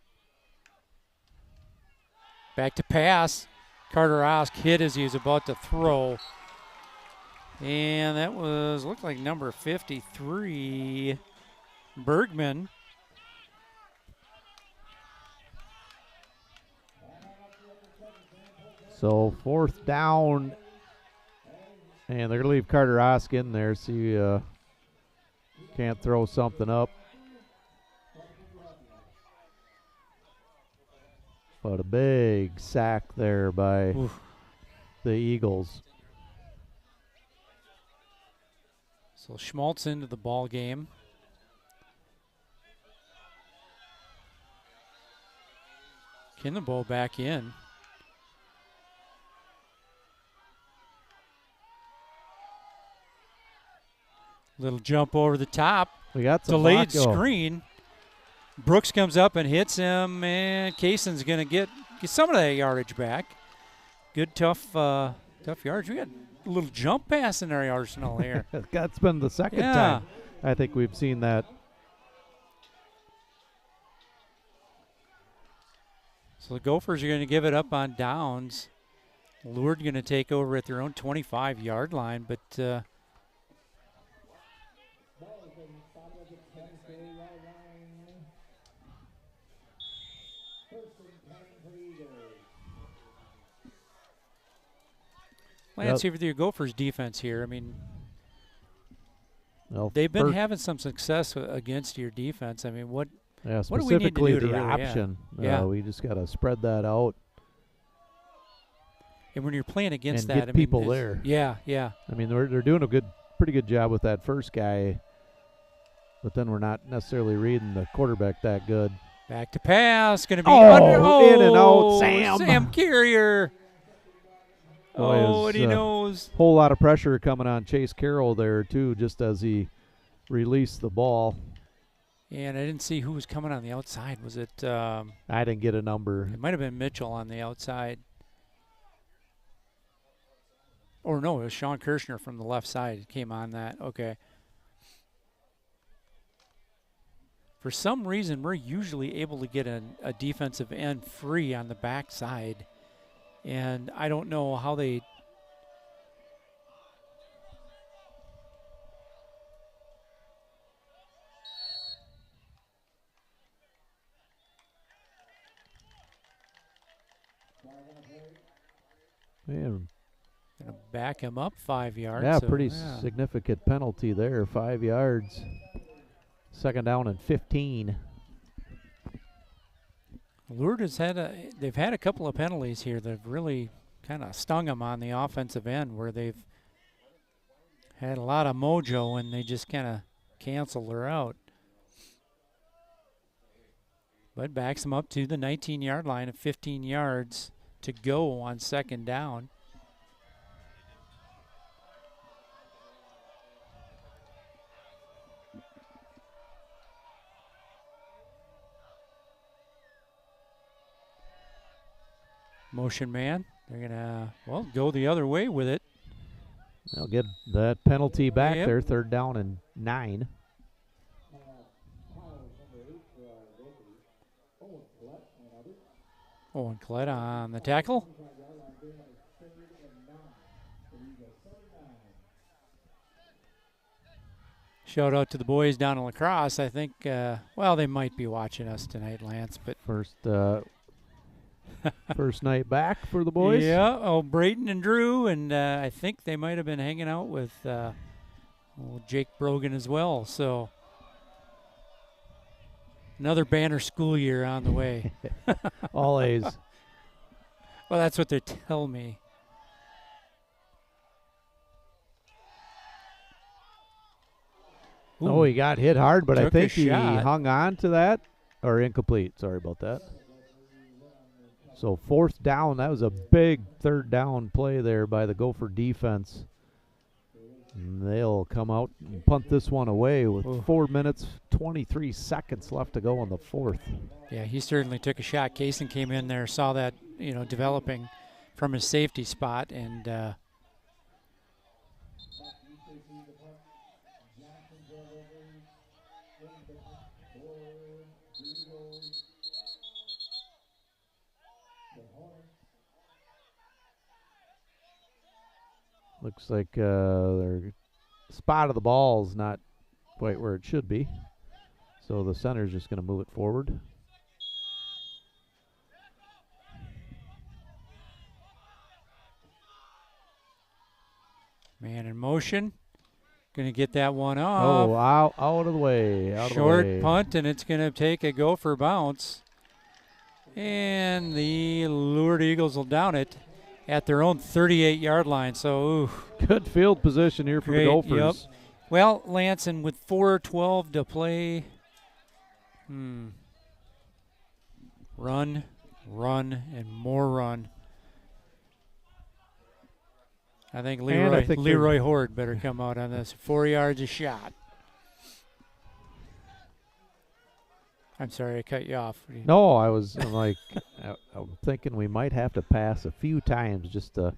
Back to pass. Carter Osk hit as he was about to throw. And that looked like number 53, Bergman. So 4th down, and they're going to leave Carter Osk in there. See, can't throw something up. But a big sack there by the Eagles. So Schmaltz into the ball game. Kinnebo back in. Little jump over the top. We got some delayed screen. Brooks comes up and hits him, and Kaysen's going to get some of that yardage back. Good, tough yards. We got a little jump pass in our arsenal here. That's been the second time I think we've seen that. So the Gophers are going to give it up on downs. Lourdes going to take over at their own 25-yard line, but Lance, over the Gophers defense here. I mean, they've been having some success against your defense. I mean, what do we need to do to the option? We just got to spread that out. And when you're playing against and that, get people there. Yeah. I mean, they're doing a pretty good job with that first guy, but then we're not necessarily reading the quarterback that good. Back to pass, going to be in and out, Sam Carrier. Boy, what he knows. Whole lot of pressure coming on Chase Carroll there too, just as he released the ball. And I didn't see who was coming on the outside. Was it? I didn't get a number. It might have been Mitchell on the outside. Or no, it was Sean Kirshner from the left side. It came on that. Okay. For some reason, we're usually able to get a defensive end free on the backside. And I don't know how they Man. Gonna back him up 5 yards. Yeah, pretty significant penalty there, 5 yards. 2nd down and 15. Lourdes they've had a couple of penalties here that have really kind of stung them on the offensive end, where they've had a lot of mojo and they just kind of cancel her out. But backs them up to the 19-yard line of 15 yards to go on 2nd down. Motion man. They're going to, well, go the other way with it. They'll get that penalty back Yep. there, 3rd down and 9. Owen Collette on the tackle. Shout out to the boys down in La Crosse. I think, well, they might be watching us tonight, Lance, but First night back for the boys. Yeah, Brayton and Drew, and I think they might have been hanging out with Jake Brogan as well. So another banner school year on the way. All A's. Well, that's what they tell me. Ooh. Oh, he got hit hard, but I Took think a he shot. hung on to that. Or incomplete. Sorry about that. So 4th down. That was a big 3rd down play there by the Gopher defense. And they'll come out and punt this one away with 4 minutes, 23 seconds left to go in the 4th. Yeah, he certainly took a shot. Kaysen came in there, saw that, developing from his safety spot, and looks like their spot of the ball is not quite where it should be. So the center's just going to move it forward. man in motion. Going to get that one off. Oh, out of the way. Short punt, and it's going to take a Gopher bounce. And the Lourdes Eagles will down it at their own 38-yard line. So, ooh. Good field position here for the Gophers. Yep. Well, Lance, and with 4:12 to play, run, and more run. I think Leroy Horde better come out on this. 4 yards a shot. I'm sorry, I cut you off. No, I'm thinking we might have to pass a few times just to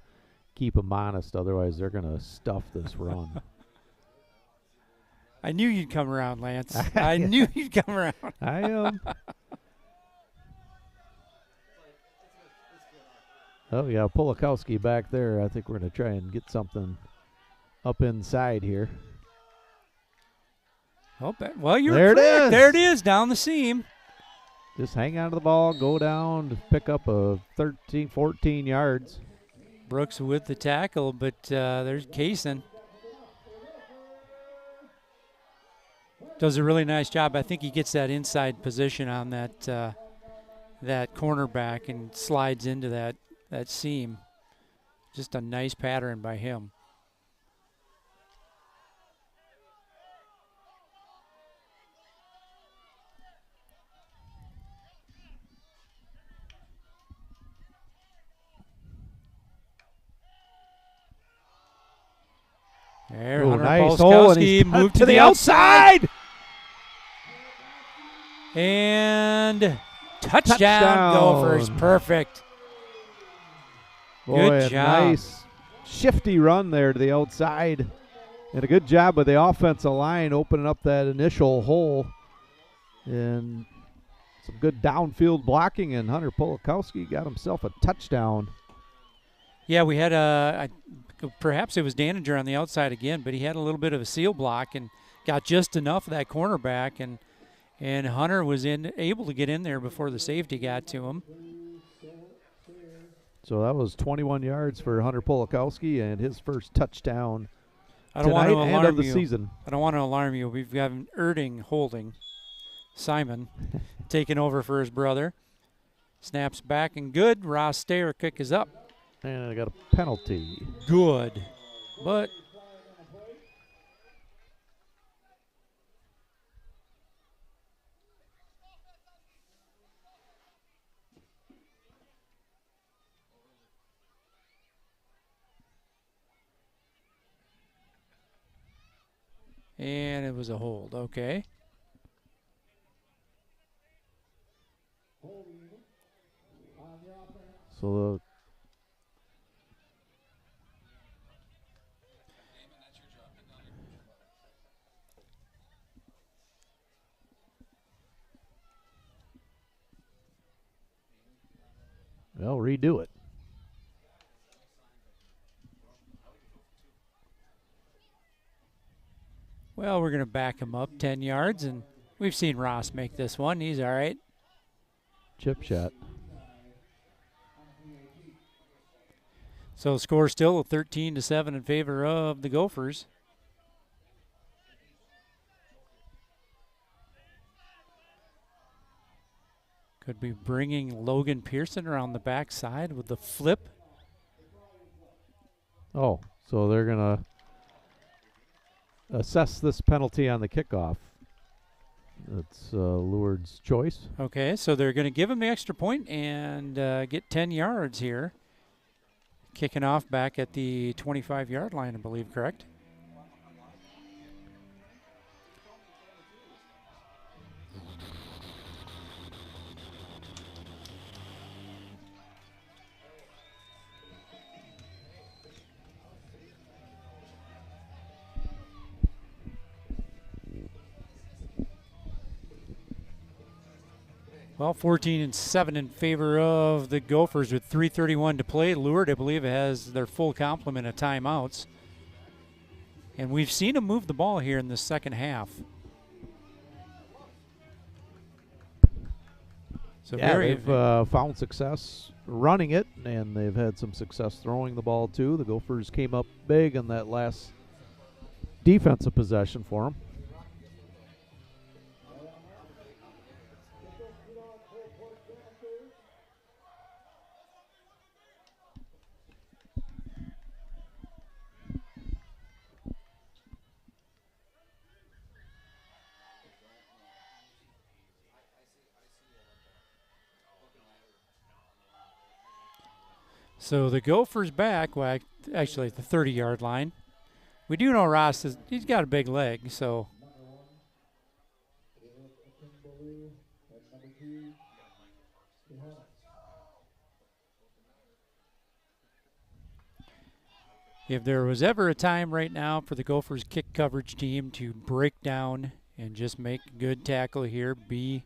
keep them honest. Otherwise, they're going to stuff this run. I knew you'd come around, Lance. I knew you'd come around. I am. Oh, yeah, Polakowski back there. I think we're going to try and get something up inside here. Oh, well, you're there correct. It is. There it is, down the seam. Just hang on to the ball, go down to pick up a 13, 14 yards. Brooks with the tackle, but there's Kaysen. Does a really nice job. I think he gets that inside position on that that cornerback and slides into that seam. Just a nice pattern by him. There, Hunter nice Polskowski moved to the outside. And touchdown, Gophers. Perfect. Boy, good job. Nice shifty run there to the outside. And a good job with the offensive line opening up that initial hole. And some good downfield blocking, and Hunter Polakowski got himself a touchdown. Yeah, we had perhaps it was Daniger on the outside again, but he had a little bit of a seal block and got just enough of that cornerback, and Hunter was able to get in there before the safety got to him. So that was 21 yards for Hunter Polakowski and his first touchdown I don't want to alarm of the you. season. I don't want to alarm you. We've got Erding holding. Simon taking over for his brother. Snaps back and good. Ross Stayer kick is up. And I got a penalty. Good. But and it was a hold. Okay. So they'll redo it. Well, we're going to back him up 10 yards, and we've seen Ross make this one. He's all right. Chip shot. So the score still 13-7 in favor of the Gophers. Could be bringing Logan Pearson around the backside with the flip. Oh, so they're going to assess this penalty on the kickoff. That's Lourdes' choice. Okay, so they're going to give him the extra point and get 10 yards here. Kicking off back at the 25-yard line, I believe, correct? Well, 14-7 in favor of the Gophers with 3:31 to play. Lourdes, I believe, has their full complement of timeouts. And we've seen them move the ball here in the second half. So yeah, they've found success running it, and they've had some success throwing the ball, too. The Gophers came up big on that last defensive possession for them. So the Gophers back, well, actually at the 30-yard line. We do know Ross, he's got a big leg, so. If there was ever a time right now for the Gophers kick coverage team to break down and just make a good tackle here, be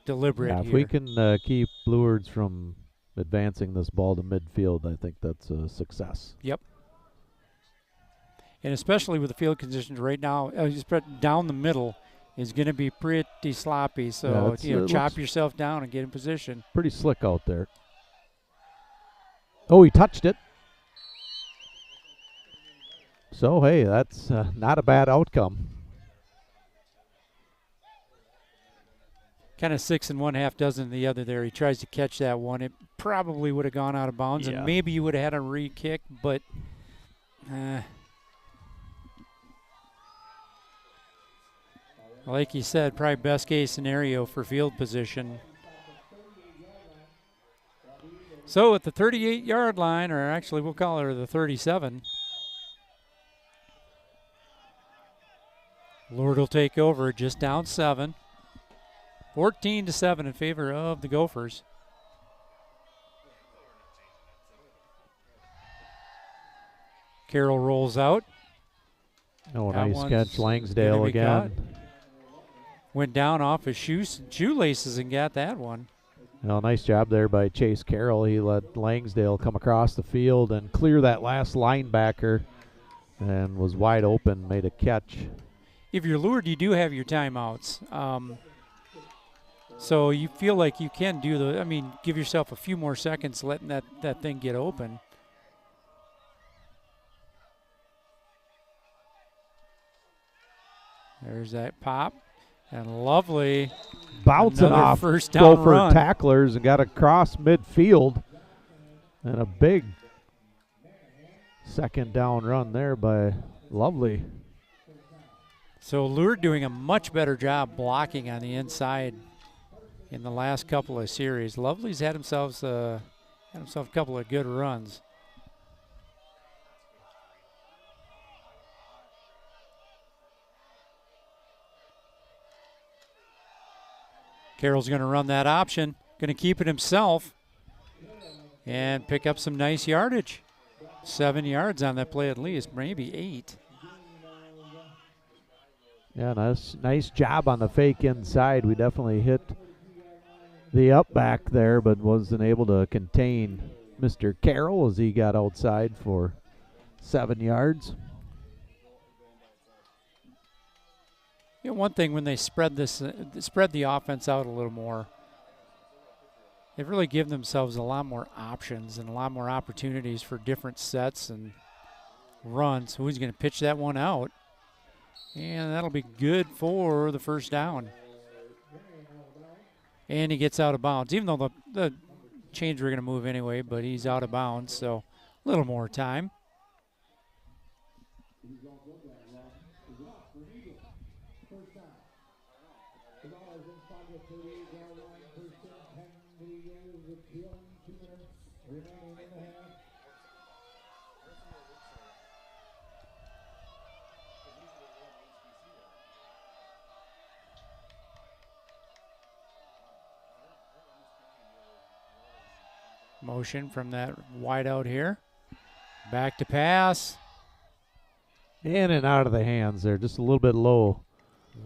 deliberate here. If we can keep Lourdes from advancing this ball to midfield, I think that's a success. Yep. And especially with the field conditions right now, down the middle is going to be pretty sloppy. So, chop yourself down and get in position. Pretty slick out there. Oh, he touched it. So, hey, that's not a bad outcome. Kind of 6 1/2 dozen the other there. He tries to catch that one. It probably would have gone out of bounds, and maybe you would have had a re-kick, but like you said, probably best case scenario for field position. So at the 38-yard line, or actually we'll call it the 37, Lourdes will take over, just down 7. 14-7 in favor of the Gophers. Carroll rolls out. Oh, nice catch, Langsdale again. Went down off his shoelaces and got that one. Well, nice job there by Chase Carroll. He let Langsdale come across the field and clear that last linebacker and was wide open, made a catch. If you're Lourdes, you do have your timeouts. So you feel like you can do give yourself a few more seconds letting that thing get open. There's that pop. And lovely. Bouncing off first down Gopher run. Tacklers and got across midfield. And a big second down run there by Lovely. So Lourdes doing a much better job blocking on the inside in the last couple of series. Lovely's had himself a couple of good runs. Carroll's going to run that option, going to keep it himself. and pick up some nice yardage. 7 yards on that play at least, maybe 8. Yeah, nice job on the fake inside. We definitely hit the up back there, but wasn't able to contain Mr. Carroll as he got outside for 7 yards. You know, one thing when they spread the offense out a little more, they've really given themselves a lot more options and a lot more opportunities for different sets and runs. Who's going to pitch that one out? And that'll be good for the first down. And he gets out of bounds, even though the chains were going to move anyway, but he's out of bounds, so a little more time. Motion from that wide out here. Back to pass. In and out of the hands there, just a little bit low.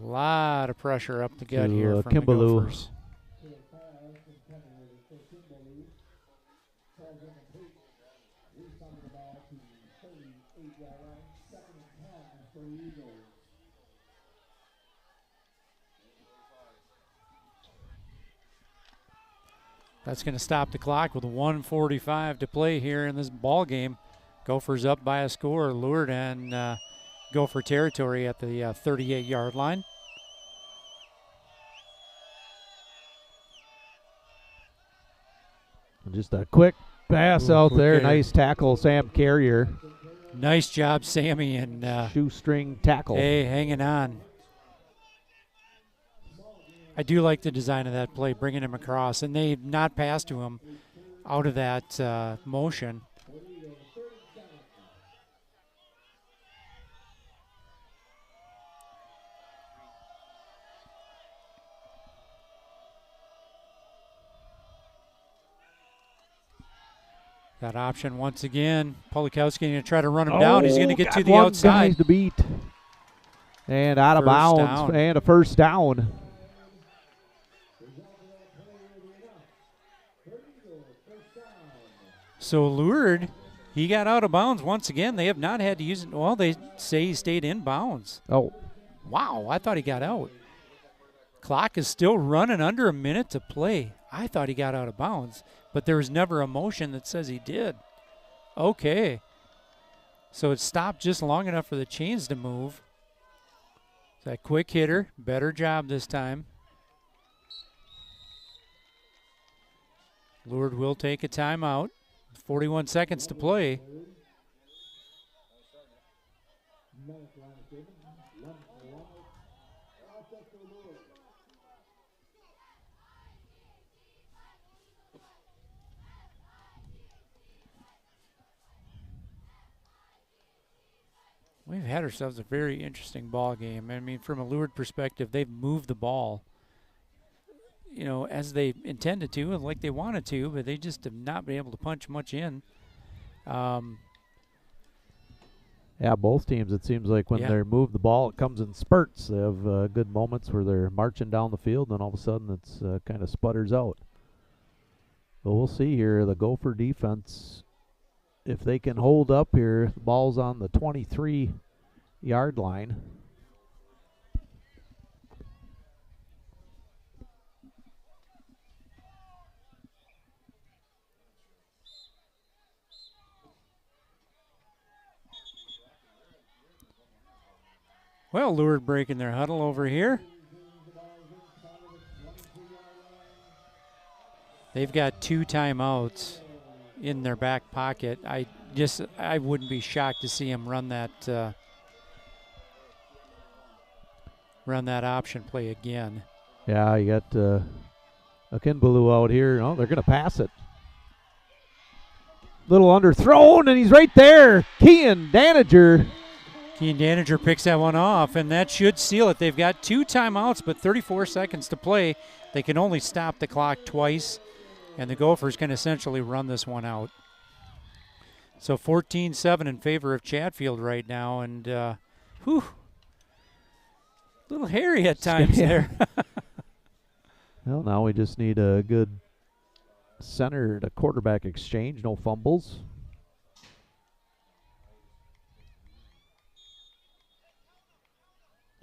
A lot of pressure up the gut here from Kimbaloo. the Gophers. That's going to stop the clock with 1:45 to play here in this ball game. Gophers up by a score. Lourdes and Gopher territory at the 38-yard line. Just a quick pass out there. Okay. Nice tackle, Sam Carrier. Nice job, Sammy, and shoestring tackle. Hey, hanging on. I do like the design of that play, bringing him across, and they've not passed to him out of that motion. That option once again. Polikowski going to try to run him down. He's going to get to the outside. Guys to beat. And out of bounds. And a first down. So Lourdes, he got out of bounds once again. They have not had to use it. Well, they say he stayed in bounds. Oh. Wow, I thought he got out. Clock is still running under a minute to play. I thought he got out of bounds, but there was never a motion that says he did. Okay. So it stopped just long enough for the chains to move. That quick hitter, better job this time. Lourdes will take a timeout. 41 seconds to play. We've had ourselves a very interesting ball game. I mean, from a Lourdes perspective, they've moved the ball, you know, as they intended to and like they wanted to, but they just have not been able to punch much in. Yeah, both teams, it seems like when they move the ball, it comes in spurts. They have good moments where they're marching down the field, and all of a sudden it's kind of sputters out. But we'll see here, the Gopher defense, if they can hold up here. The ball's on the 23-yard line. Well, Lourdes breaking their huddle over here. They've got 2 timeouts in their back pocket. I wouldn't be shocked to see him run that option play again. Yeah, you got Akinbalu out here. Oh, they're going to pass it. Little underthrown, and he's right there. Kean Danager picks that one off, and that should seal it. They've got 2 timeouts, but 34 seconds to play. They can only stop the clock twice. and the Gophers can essentially run this one out. So 14-7 in favor of Chatfield right now, and whew, a little hairy at times there. Well, now we just need a good center to quarterback exchange, no fumbles.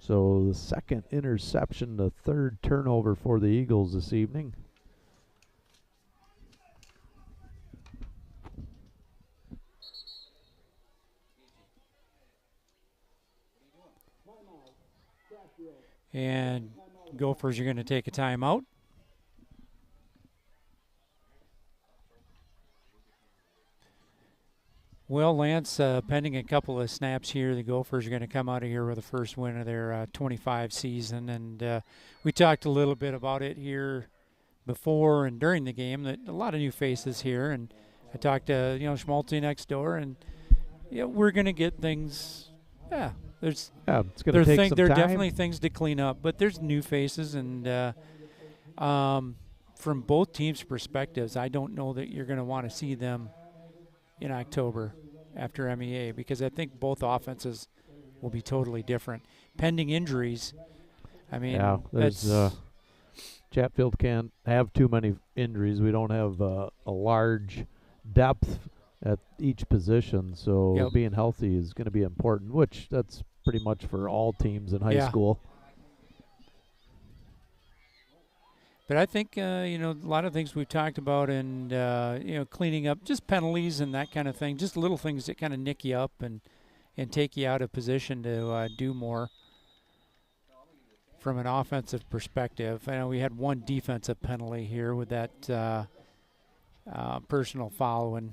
So the second interception, the third turnover for the Eagles this evening. And Gophers are going to take a timeout. Well, Lance, pending a couple of snaps here, the Gophers are going to come out of here with the first win of their 25 season. And we talked a little bit about it here before and during the game, that a lot of new faces here. And I talked to, Schmaltzy next door, and we're going to get things, it's going to take some time. There are definitely things to clean up, but there's new faces, and from both teams' perspectives, I don't know that you're going to want to see them in October after MEA, because I think both offenses will be totally different. Pending injuries, Chatfield can't have too many injuries. We don't have a large depth at each position, so being healthy is going to be important, which that's pretty much for all teams in high school. But I think, a lot of things we've talked about, and, cleaning up just penalties and that kind of thing, just little things that kind of nick you up and take you out of position to do more from an offensive perspective. I know we had one defensive penalty here with that personal foul when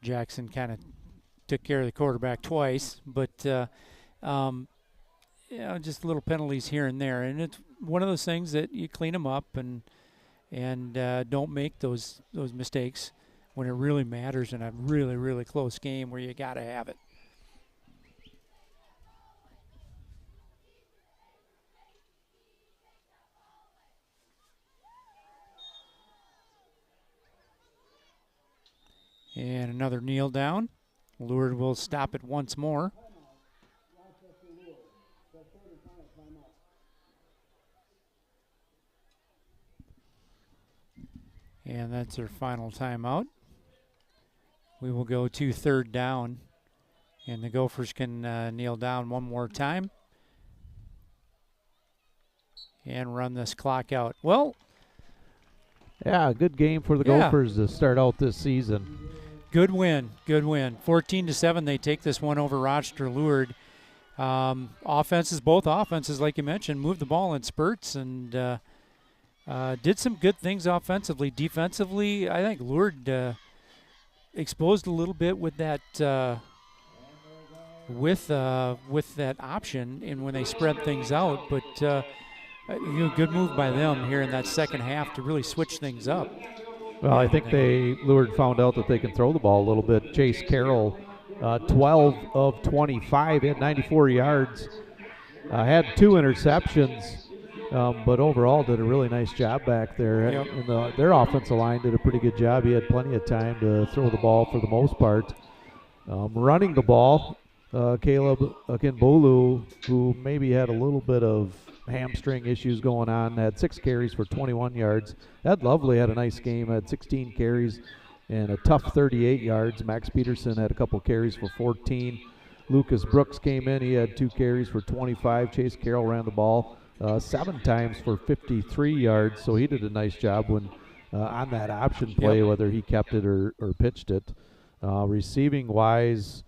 Jackson kind of took care of the quarterback twice, but just little penalties here and there, and it's one of those things that you clean them up and don't make those mistakes when it really matters in a really, really close game where you got to have it. And another kneel down. Lourdes will stop it once more. And that's their final timeout. We will go to third down, and the Gophers can kneel down one more time and run this clock out. Well, yeah, good game for the Gophers to start out this season. Good win, good win. 14-7, they take this one over Rochester Lourdes. Both offenses, like you mentioned, moved the ball in spurts and did some good things offensively. Defensively, I think Lourdes exposed a little bit with that with that option and when they spread things out. But good move by them here in that second half to really switch things up. Well, I think Lourdes found out that they can throw the ball a little bit. Chase Carroll, 12 of 25, had 94 yards, had 2 interceptions. But overall did a really nice job back there. Yep. And their offensive line did a pretty good job. He had plenty of time to throw the ball for the most part. Running the ball, Caleb Akinbolu, who maybe had a little bit of hamstring issues going on, had 6 carries for 21 yards. Ed Lovely had a nice game, had 16 carries and a tough 38 yards. Max Peterson had a couple carries for 14. Lucas Brooks came in. He had 2 carries for 25. Chase Carroll ran the ball 7 times for 53 yards, so he did a nice job when on that option play, whether he kept it or pitched it. Receiving-wise,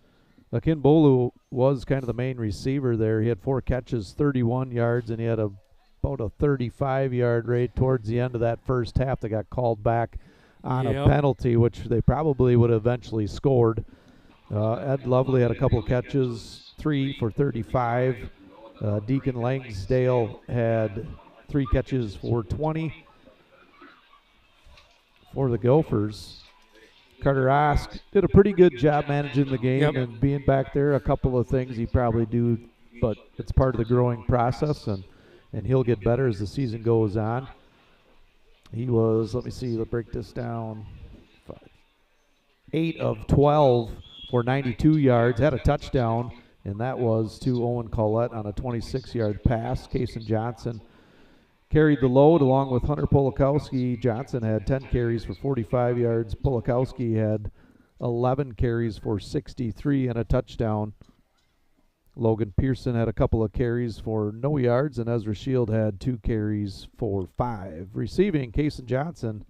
Akinbolu was kind of the main receiver there. He had 4 catches, 31 yards, and he had about a 35-yard rate towards the end of that first half that got called back on a penalty, which they probably would have eventually scored. Ed Lovely had a couple of catches, 3 for 35. Deacon Langsdale had 3 catches for 20 for the Gophers. Carter Osk did a pretty good job managing the game and being back there. A couple of things he probably do, but it's part of the growing process, and he'll get better as the season goes on. He was, let me see, let's break this down. 8 of 12 for 92 yards, had a touchdown, and that was to Owen Collette on a 26-yard pass. Kason Johnson carried the load along with Hunter Polakowski. Johnson had 10 carries for 45 yards. Polakowski had 11 carries for 63 and a touchdown. Logan Pearson had a couple of carries for no yards, and Ezra Shield had 2 carries for 5. Receiving, Kason Johnson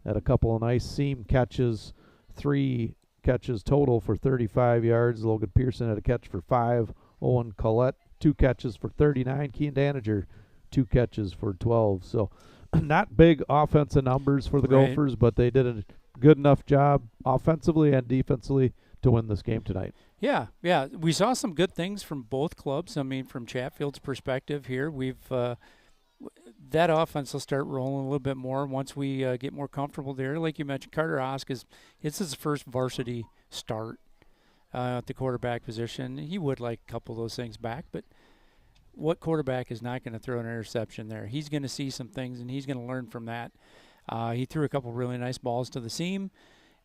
had a couple of nice seam catches, 3 catches total for 35 yards. Logan Pearson had a catch for 5. Owen Collette, 2 catches for 39. Kean Danager, 2 catches for 12. So not big offensive numbers for the Gophers, but they did a good enough job offensively and defensively to win this game tonight. Yeah, we saw some good things from both clubs. I mean, from Chatfield's perspective here, we've that offense will start rolling a little bit more once we get more comfortable there. Like you mentioned, Carter Osk it's his first varsity start at the quarterback position. He would like a couple of those things back, but what quarterback is not going to throw an interception there? He's going to see some things, and he's going to learn from that. He threw a couple really nice balls to the seam.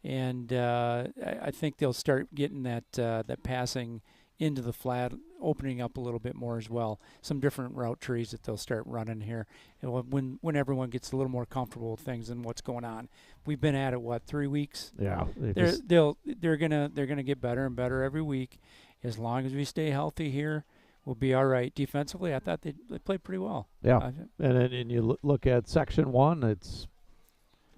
And I think they'll start getting that passing into the flat, opening up a little bit more as well. Some different route trees that they'll start running here, and when everyone gets a little more comfortable with things and what's going on. We've been at it 3 weeks. Yeah, they're gonna get better and better every week. As long as we stay healthy here, we'll be all right. Defensively, I thought they played pretty well. Yeah, and you look at Section 1, it's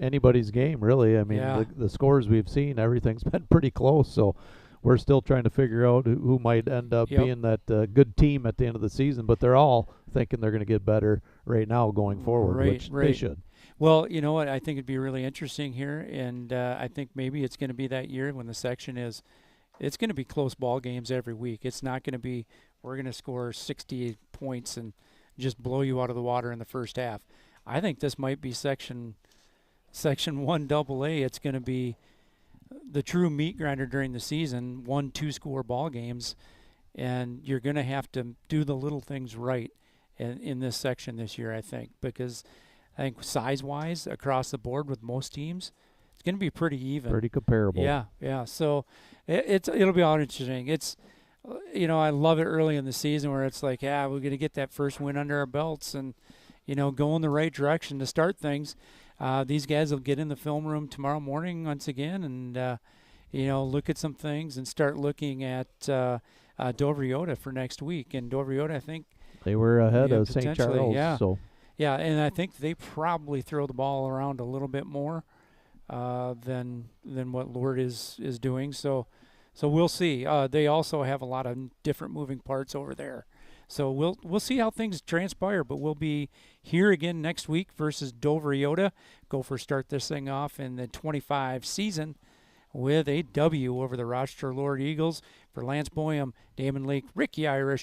anybody's game, really. I mean, the scores we've seen, everything's been pretty close. So we're still trying to figure out who might end up being that good team at the end of the season. But they're all thinking they're going to get better right now going forward, which they should. Well, you know what? I think it'd be really interesting here, and I think maybe it's going to be that year when the section is. It's going to be close ball games every week. It's not going to be we're going to score 68 points and just blow you out of the water in the first half. I think this might be Section 1 AA. It's going to be the true meat grinder during the season, 1-2 score ball games, and you're going to have to do the little things right in this section this year, I think, because I think size-wise across the board with most teams, it's going to be pretty even. Pretty comparable. Yeah. So it'll be all interesting. It's, I love it early in the season where it's like, we're going to get that first win under our belts and, go in the right direction to start things. These guys will get in the film room tomorrow morning once again and, look at some things and start looking at Dover Yoda for next week. And Dover Yoda, I think. They were ahead of St. Charles. Yeah. So. Yeah, and I think they probably throw the ball around a little bit more than what Lourdes is doing. So we'll see. They also have a lot of different moving parts over there. So we'll see how things transpire, but we'll be here again next week versus Dover Yoda. Gophers start this thing off in the 25 season with a W over the Rochester Lourdes Eagles. For Lance Boyum, Damon Leake, Ricky Irish,